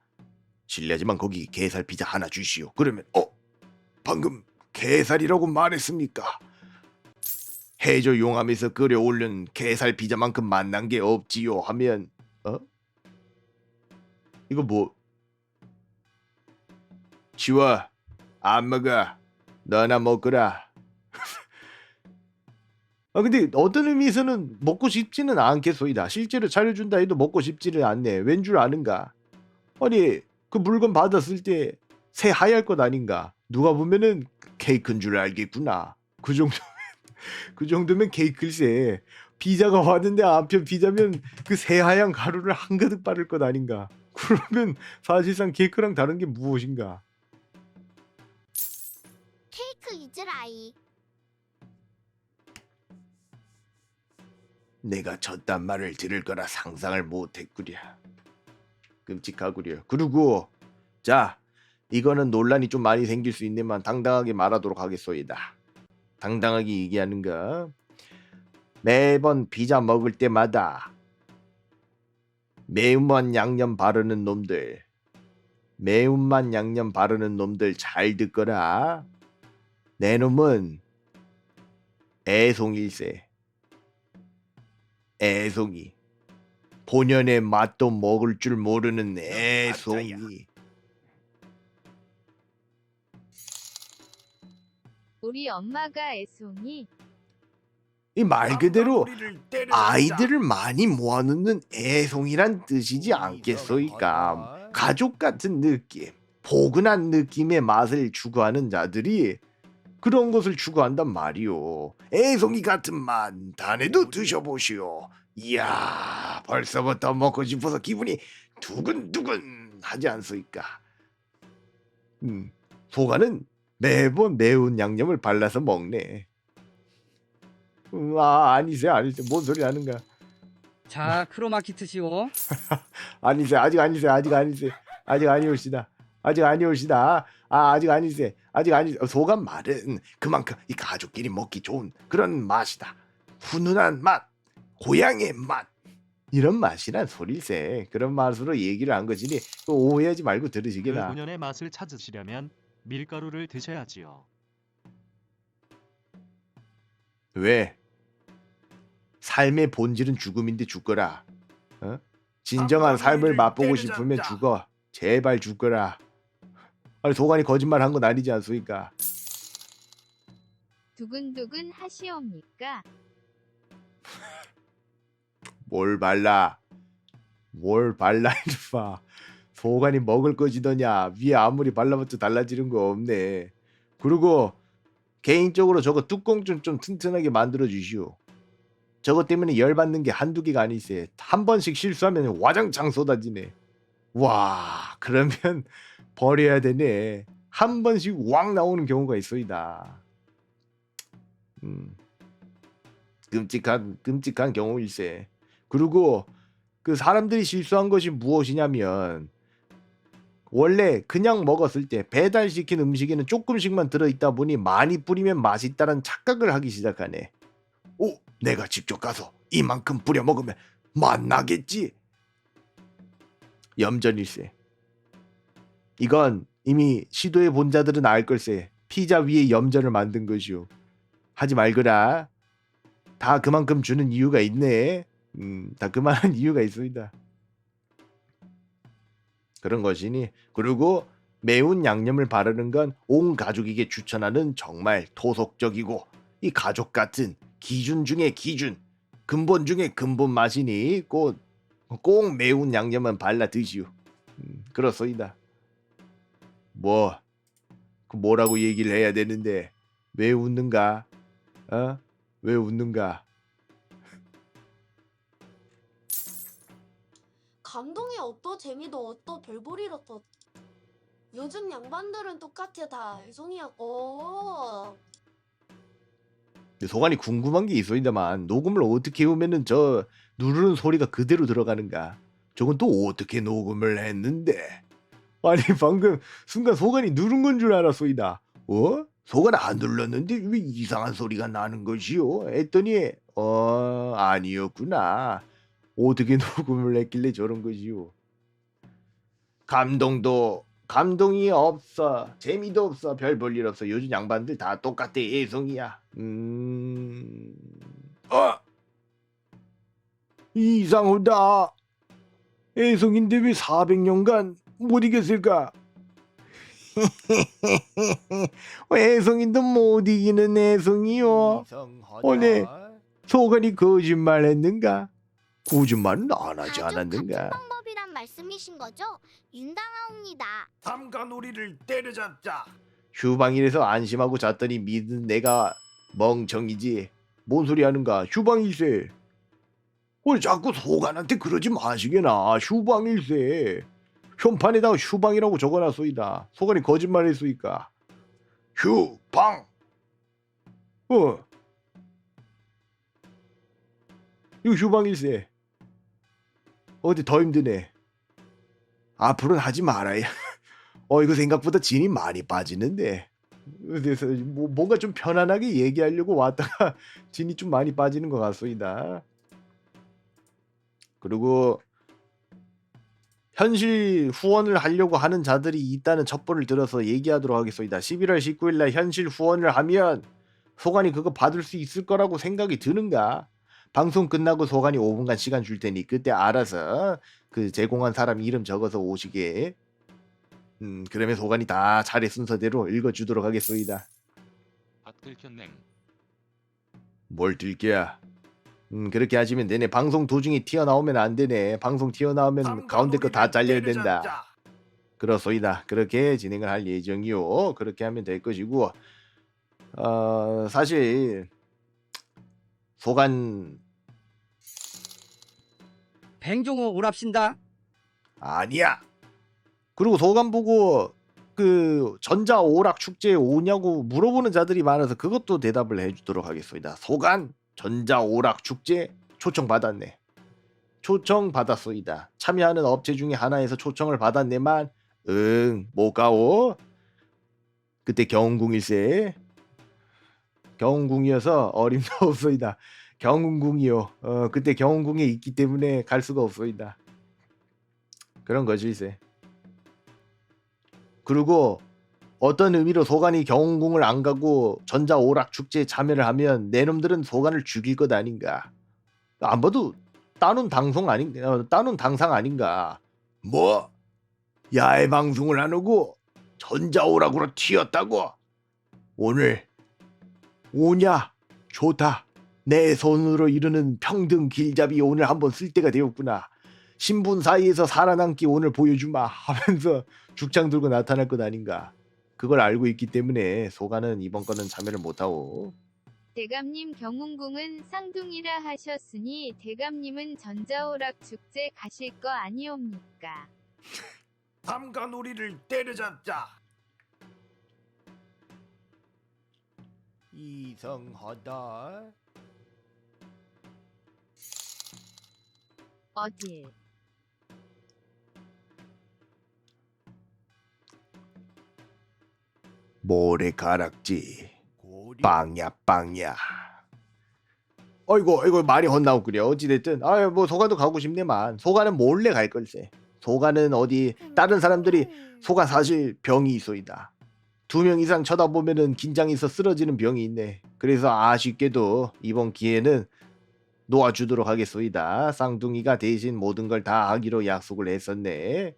실례지만 거기 게살 피자 하나 주시오. 그러면 방금 게살이라고 말했습니까? 해저 용암에서 끓여올린 게살 피자만큼 맛난 게 없지요 하면 이거 뭐? 치워. 안 먹어. 너나 먹거라. 근데 어떤 의미에서는 먹고 싶지는 않겠소이다. 실제로 차려준다 해도 먹고 싶지는 않네. 왠 줄 아는가? 아니 그 물건 받았을 때 새하얄 것 아닌가? 누가 보면은 케이크인 줄 알겠구나. 그 정도면 케이크일세. 피자가 왔는데 아편 피자면 그 새하얀 가루를 한가득 바를 것 아닌가? 그러면 사실상 케이크랑 다른 게 무엇인가? 케이크 이즈라이. 내가 저딴 말을 들을 거라 상상을 못했구려. 끔찍하구려. 그리고 자, 이거는 논란이 좀 많이 생길 수 있지만 당당하게 말하도록 하겠소이다. 당당하게 얘기하는가? 매번 피자 먹을 때마다 매운맛 양념 바르는 놈들, 매운맛 양념 바르는 놈들 잘 듣거라. 내 놈은 애송일세. 애송이. 본연의 맛도 먹을 줄 모르는 애송이. 우리 엄마가 애송이. 이 말 그대로 아이들을 많이 모아놓는 애송이란 뜻이지 않겠소이까. 가족 같은 느낌, 포근한 느낌의 맛을 추구하는 자들이 그런 것을 추구한단 말이오. 애송이 같은 맛 자네도 드셔보시오. 이야, 벌써부터 먹고 싶어서 기분이 두근두근 하지 않소이까. 소가는 매번 매운 양념을 발라서 먹네. 아니세. 뭔 소리 하는가? 자, 크로마키트시오. 아니세. 아직 아니세. 아직 아니올시다. 아직 아니세. 소감 말은 그만큼 이 가족끼리 먹기 좋은 그런 맛이다. 훈훈한 맛, 고향의 맛, 이런 맛이란 소릴세. 그런 맛으로 얘기를 한 것이니 또 오해하지 말고 그 들으시게나. 본연의 맛을 찾으시려면 밀가루를 드셔야지요. 왜? 삶의 본질은 죽음인데 죽거라. 진정한 삶을 맛보고 싶으면 죽어. 제발 죽거라. 아니 소관이 거짓말 한 건 아니지 않습니까? 두근두근 하시옵니까? 뭘 발라 이놈아. 소관이 먹을 것이더냐. 위에 아무리 발라봤자 달라지는 거 없네. 그리고 개인적으로 저거 뚜껑 좀 튼튼하게 만들어 주시오. 저것 때문에 열받는 게 한두 개가 아니세. 한 번씩 실수하면 와장창 쏟아지네. 와, 그러면 버려야 되네. 한 번씩 왕 나오는 경우가 있어이다. 끔찍한 경우일세. 그리고 그 사람들이 실수한 것이 무엇이냐면 원래 그냥 먹었을 때 배달시킨 음식에는 조금씩만 들어있다 보니 많이 뿌리면 맛있다는 착각을 하기 시작하네. 오, 내가 직접 가서 이만큼 뿌려 먹으면 맛나겠지. 염전일세. 이건 이미 시도해 본 자들은 알 걸세. 피자 위에 염전을 만든 것이오. 하지 말거라. 다 그만큼 주는 이유가 있네. 다 그만한 이유가 있습니다. 그런 것이니. 그리고 매운 양념을 바르는 건 온 가족에게 추천하는 정말 토속적이고 이 가족 같은 기준 중에 기준, 근본 중에 근본 맛이니 꼭 매운 양념은 발라 드시오. 그렇소이다. 뭐라고 얘기를 해야 되는데 왜 웃는가? 왜 웃는가? 감동이 어떠 재미도 어떠 별볼일 어떠. 요즘 양반들은 똑같아 다 애송이하고. 소관이 궁금한 게 있어이다만 녹음을 어떻게 해오면은 저 누르는 소리가 그대로 들어가는가? 저건 또 어떻게 녹음을 했는데? 아니 방금 순간 소관이 누른 건 줄 알았소이다. 소관 안 눌렀는데 왜 이상한 소리가 나는 것이요? 했더니 아니었구나. 어떻게 녹음을 했길래 저런 것이요? 감동이 없어. 재미도 없어. 별 볼 일 없어. 요즘 양반들 다 똑같아. 애송이야. 이상하다. 애송인데 왜 400년간 못 이겼을까? 애송인도 못 이기는 애송이요. 오늘 소관이 거짓말했는가? 거짓말은 안 하지 않았는가? 방법이란 말씀이신 거죠? 윤당하옵니다. 삼가놀이를 때려잡자. 휴방일에서 안심하고 잤더니 믿은 내가 멍청이지. 뭔 소리 하는가? 휴방일세. 왜 자꾸 소관한테 그러지 마시게나. 휴방일세. 현판에다가 휴방이라고 적어놨소이다. 소관이 거짓말했소이까. 휴방. 이거 휴방일세. 어디 더 힘드네. 앞으로는 하지 말아야. 이거 생각보다 진이 많이 빠지는데. 그래서 뭔가 좀 편안하게 얘기하려고 왔다가 진이 좀 많이 빠지는 것 같소이다. 그리고 현실 후원을 하려고 하는 자들이 있다는 첩보를 들어서 얘기하도록 하겠소이다. 11월 19일 날 현실 후원을 하면 소관이 그거 받을 수 있을 거라고 생각이 드는가? 방송 끝나고 소관이 5분간 시간 줄 테니 그때 알아서 그 제공한 사람 이름 적어서 오시게. 그러면 소관이 다 차례 순서대로 읽어주도록 하겠소이다. 들켰냉. 뭘 들켜야? 그렇게 하시면 되네. 방송 도중에 튀어나오면 안 되네. 방송 튀어나오면 가운데 거 다 잘려야 된다. 그렇소이다. 그렇게 진행을 할 예정이요. 그렇게 하면 될 것이고, 사실 소관 뱅종호 오랍신다. 아니야. 그리고 소관 보고 그 전자 오락 축제에 오냐고 물어보는 자들이 많아서 그것도 대답을 해주도록 하겠습니다. 소관 전자 오락 축제 초청 받았네. 초청 받았소이다. 참여하는 업체 중에 하나에서 초청을 받았네만 못 가오. 그때 경운궁일세. 경운궁이어서 어림도 없소이다. 경운궁이요. 그때 경운궁에 있기 때문에 갈 수가 없소이다. 그런 것일세. 그리고 어떤 의미로 소관이 경운궁을 안 가고 전자 오락 축제에 참여를 하면 내 놈들은 소관을 죽일 것 아닌가. 안 봐도 따놓은 당상 아닌가. 뭐? 야외 방송을 안 하고 전자 오락으로 튀었다고? 오늘 오냐? 좋다. 내 손으로 이루는 평등 길잡이 오늘 한번 쓸 때가 되었구나. 신분 사이에서 살아남기 오늘 보여주마 하면서 죽창 들고 나타날 것 아닌가. 그걸 알고 있기 때문에 소관은 이번 거는 참여를 못하고. 대감님 경운궁은 쌍둥이라 하셨으니 대감님은 전자오락 축제 가실 거 아니옵니까? 삼가놀이를 때려잡자. 이상하다. 어딜? 모래가락지 빵야. 어이구 말이 헛나오구려. 어찌됐든 뭐 소관도 가고 싶네만 소관은 몰래 갈 걸세. 소가는 어디 다른 사람들이 소가 사실 병이 있어이다. 2명 이상 쳐다보면은 긴장이 있어 쓰러지는 병이 있네. 그래서 아쉽게도 이번 기회는 놓아주도록 하겠소이다. 쌍둥이가 대신 모든 걸 다 하기로 약속을 했었네.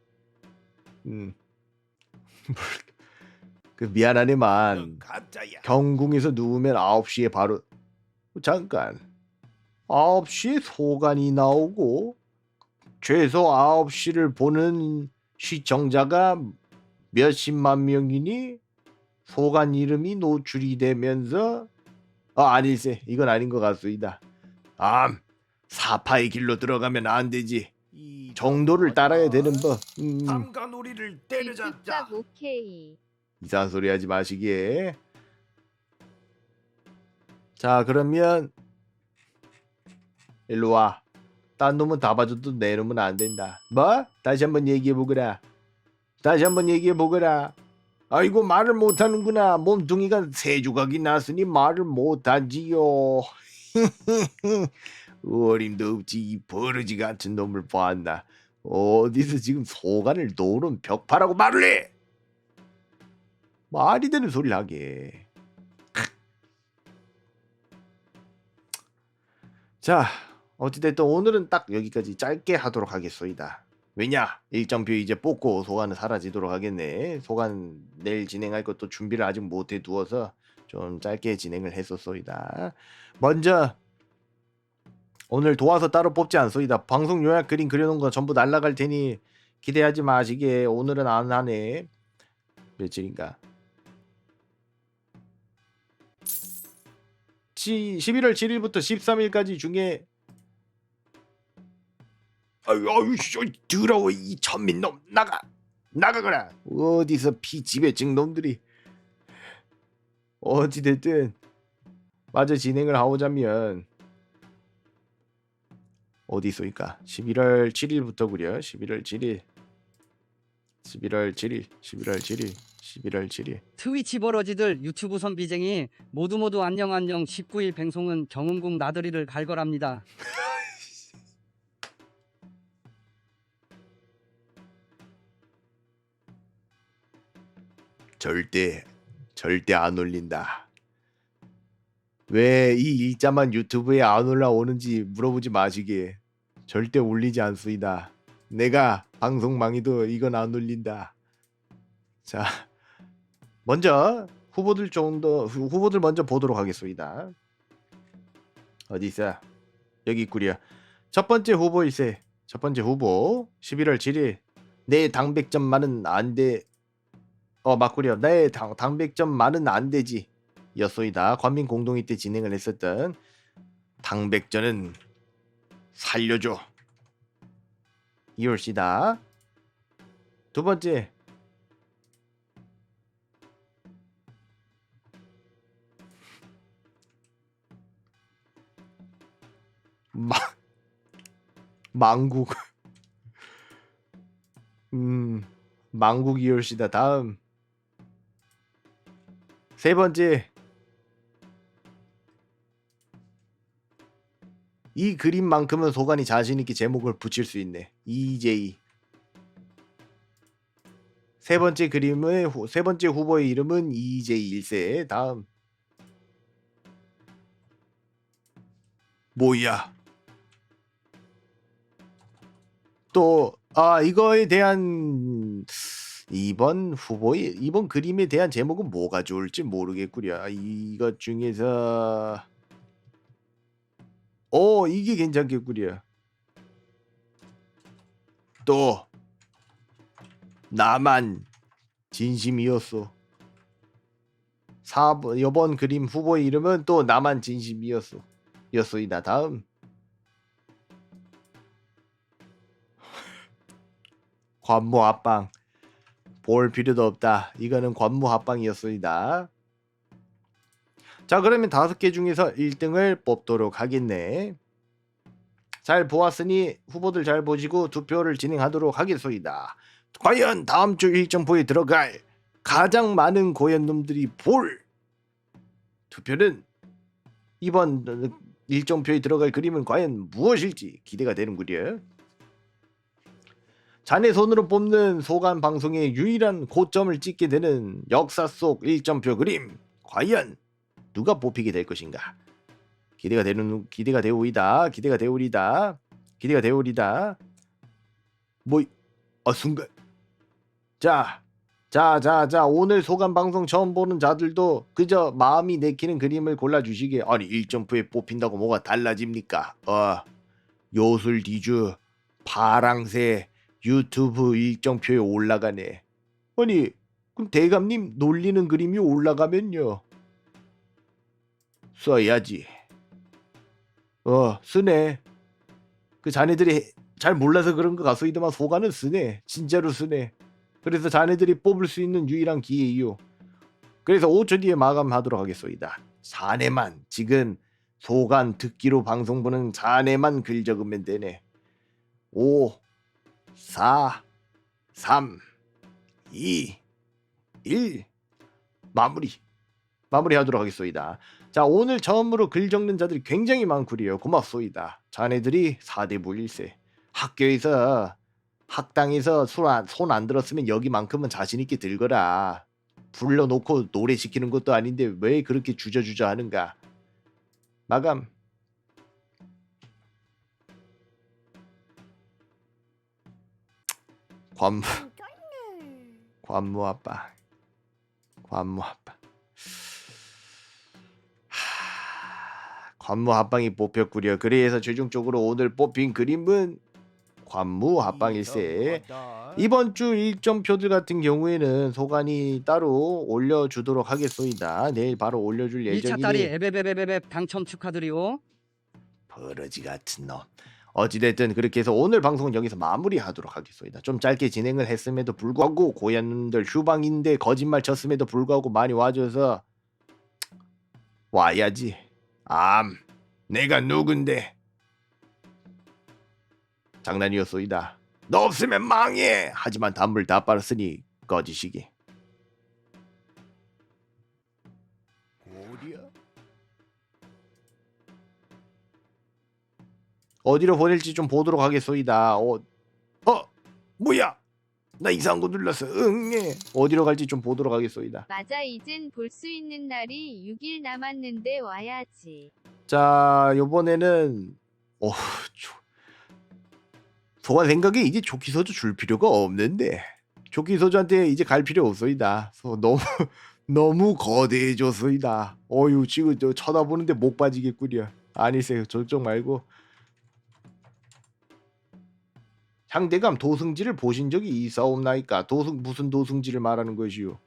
그 미안하네만 가짜야. 경궁에서 누우면 9시에 바로 잠깐 9시에 소관이 나오고 최소 9시를 보는 시청자가 몇십만 명이니 소관 이름이 노출이 되면서 아닐세 이건 아닌 것 같소이다. 사파의 길로 들어가면 안 되지. 정도를 따라야 되는 법. 삼가놀이를 때려잡자. 뒷값 오케이. 이상한 소리 하지 마시기에. 자 그러면 일로 와. 딴 놈은 다 봐줘도 내 놈은 안 된다. 뭐? 다시 한번 얘기해 보거라. 다시 한번 얘기해 보거라. 아이고 말을 못하는구나. 몸뚱이가 세 조각이 났으니 말을 못하지요. 어림도 없지 이 버러지 같은 놈을 보았나. 어디서 지금 소관을 노는 벽파라고 말을 해. 말이 되는 소리를 하게. 자 어찌됐든 오늘은 딱 여기까지 짧게 하도록 하겠소이다. 왜냐 일정표 이제 뽑고 소관은 사라지도록 하겠네. 소관 내일 진행할 것도 준비를 아직 못해 두어서 좀 짧게 진행을 했었소이다. 먼저 오늘 도와서 따로 뽑지 않소이다. 방송 요약 그림 그려놓은 거 전부 날라갈 테니 기대하지 마시게. 오늘은 안 하네. 며칠인가 11월 7일부터 13일까지 중에 아유 더러워 이 천민놈 나가거라. 어디서 피지배증 놈들이. 어찌됐든 마저 진행을 하오자면 어디 있소이까 11월 7일부터구려. 11월 7일 트위치 버러지들 유튜브 선비쟁이 모두 안녕 19일 방송은 경운궁 나들이를 갈거랍니다. 절대 안 올린다. 왜 이 일자만 유튜브에 안 올라오는지 물어보지 마시게. 절대 올리지 않소이다. 내가 방송망이도 이건 안 올린다. 자 먼저 후보들 먼저 보도록 하겠소이다. 어디 있어? 여기 있구려. 첫 번째 후보일세. 첫 번째 후보 11월 7일 내 당백점만은 안 돼. 맞구려. 내 당백점만은 안 되지 였소이다. 관민 공동회 때 진행을 했었던 당백전은 살려줘 이올시다. 두 번째 망국 망국 이올시다. 다음 세 번째 이 그림만큼은 소관이 자신있게 제목을 붙일 수 있네. EJ. 세 번째 후보의 이름은 EJ 1세. 다음 뭐야 또 이거에 대한 이번 그림에 대한 제목은 뭐가 좋을지 모르겠구려. 이것 중에서 이게 괜찮겠구려. 또 나만 진심이었어. 이번 그림 후보의 이름은 또 나만 진심이었어 였소이다. 다음 관모 합방. 볼 필요도 없다. 이거는 관모 합방이었소이다. 자 그러면 5개 중에서 1등을 뽑도록 하겠네. 잘 보았으니 후보들 잘 보시고 투표를 진행하도록 하겠소이다. 과연 다음 주 일정표에 들어갈 가장 많은 고현놈들이 볼 투표는 이번 일정표에 들어갈 그림은 과연 무엇일지 기대가 되는구려. 자네 손으로 뽑는 소간 방송의 유일한 고점을 찍게 되는 역사 속 1점표 그림. 과연 누가 뽑히게 될 것인가? 기대가 되오리다. 순간. 자, 오늘 소감 방송 처음 보는 자들도 그저 마음이 내키는 그림을 골라주시게. 아니 1점표에 뽑힌다고 뭐가 달라집니까? 요술 디주 파랑새 유튜브 1점표에 올라가네. 아니 그럼 대감님 놀리는 그림이 올라가면요 써야지. 쓰네. 그 자네들이 잘 몰라서 그런 것 같소이더만 소가는 쓰네. 진짜로 쓰네. 그래서 자네들이 뽑을 수 있는 유일한 기회이요. 그래서 5초 뒤에 마감하도록 하겠소이다. 자네만 지금 소간 듣기로 방송 보는 자네만 글 적으면 되네. 5 4 3 2 1 마무리하도록 하겠소이다. 자, 오늘 처음으로 글 적는 자들이 굉장히 많구리요. 고맙소이다. 자네들이 4대부 1세. 학교에서 학당에서 손 안 들었으면 여기만큼은 자신 있게 들거라. 불러놓고 노래 시키는 것도 아닌데 왜 그렇게 주저주저 하는가. 마감. 관무 아빠. 관무 합방이 뽑혔구려. 그래서 최종적으로 오늘 뽑힌 그림은 관무 합방일세. 이번 주 1점표들 같은 경우에는 소관이 따로 올려주도록 하겠소이다. 내일 바로 올려줄 1차 딸이 예정이니. 에베베베베 당첨 축하드리오. 버러지 같은 놈. 어찌됐든 그렇게 해서 오늘 방송은 여기서 마무리하도록 하겠소이다. 좀 짧게 진행을 했음에도 불구하고 고얀놈들 휴방인데 거짓말 쳤음에도 불구하고 많이 와줘서 와야지. 내가 누군데. 장난이었소이다. 너 없으면 망해. 하지만 단물 다 빨았으니 꺼지시기. 어디로 보낼지 좀 보도록 하겠소이다. 뭐야? 나 이상한 거 눌렀어. 응애. 어디로 갈지 좀 보도록 하겠소이다. 맞아, 이젠 볼 수 있는 날이 6일 남았는데 와야지. 자, 요번에는 소관 생각에 이제 조끼소주 줄 필요가 없는데 조끼소주한테 이제 갈 필요 없소이다. 너무 거대해졌소이다. 지금 저 쳐다보는데 목 빠지겠구려. 아니세요. 저쪽 말고 상대감 도승지를 보신 적이 있사옵나이까? 무슨 도승지를 말하는 것이오?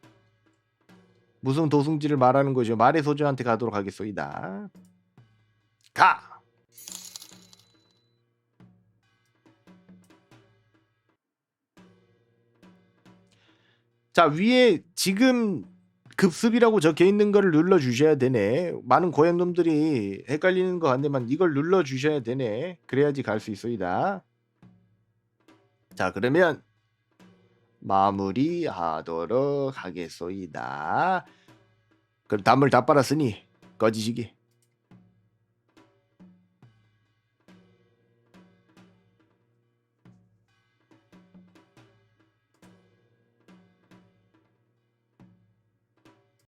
무슨 도승지를 말하는 것이오? 말의 소주한테 가도록 하겠소이다. 가! 자, 위에 지금 급습이라고 적혀있는 거를 눌러주셔야 되네. 많은 고양놈들이 헷갈리는 것 같네만 이걸 눌러주셔야 되네. 그래야지 갈 수 있소이다. 자, 그러면 마무리하도록 하겠소이다. 그럼 단물 다 빨았으니 꺼지시기.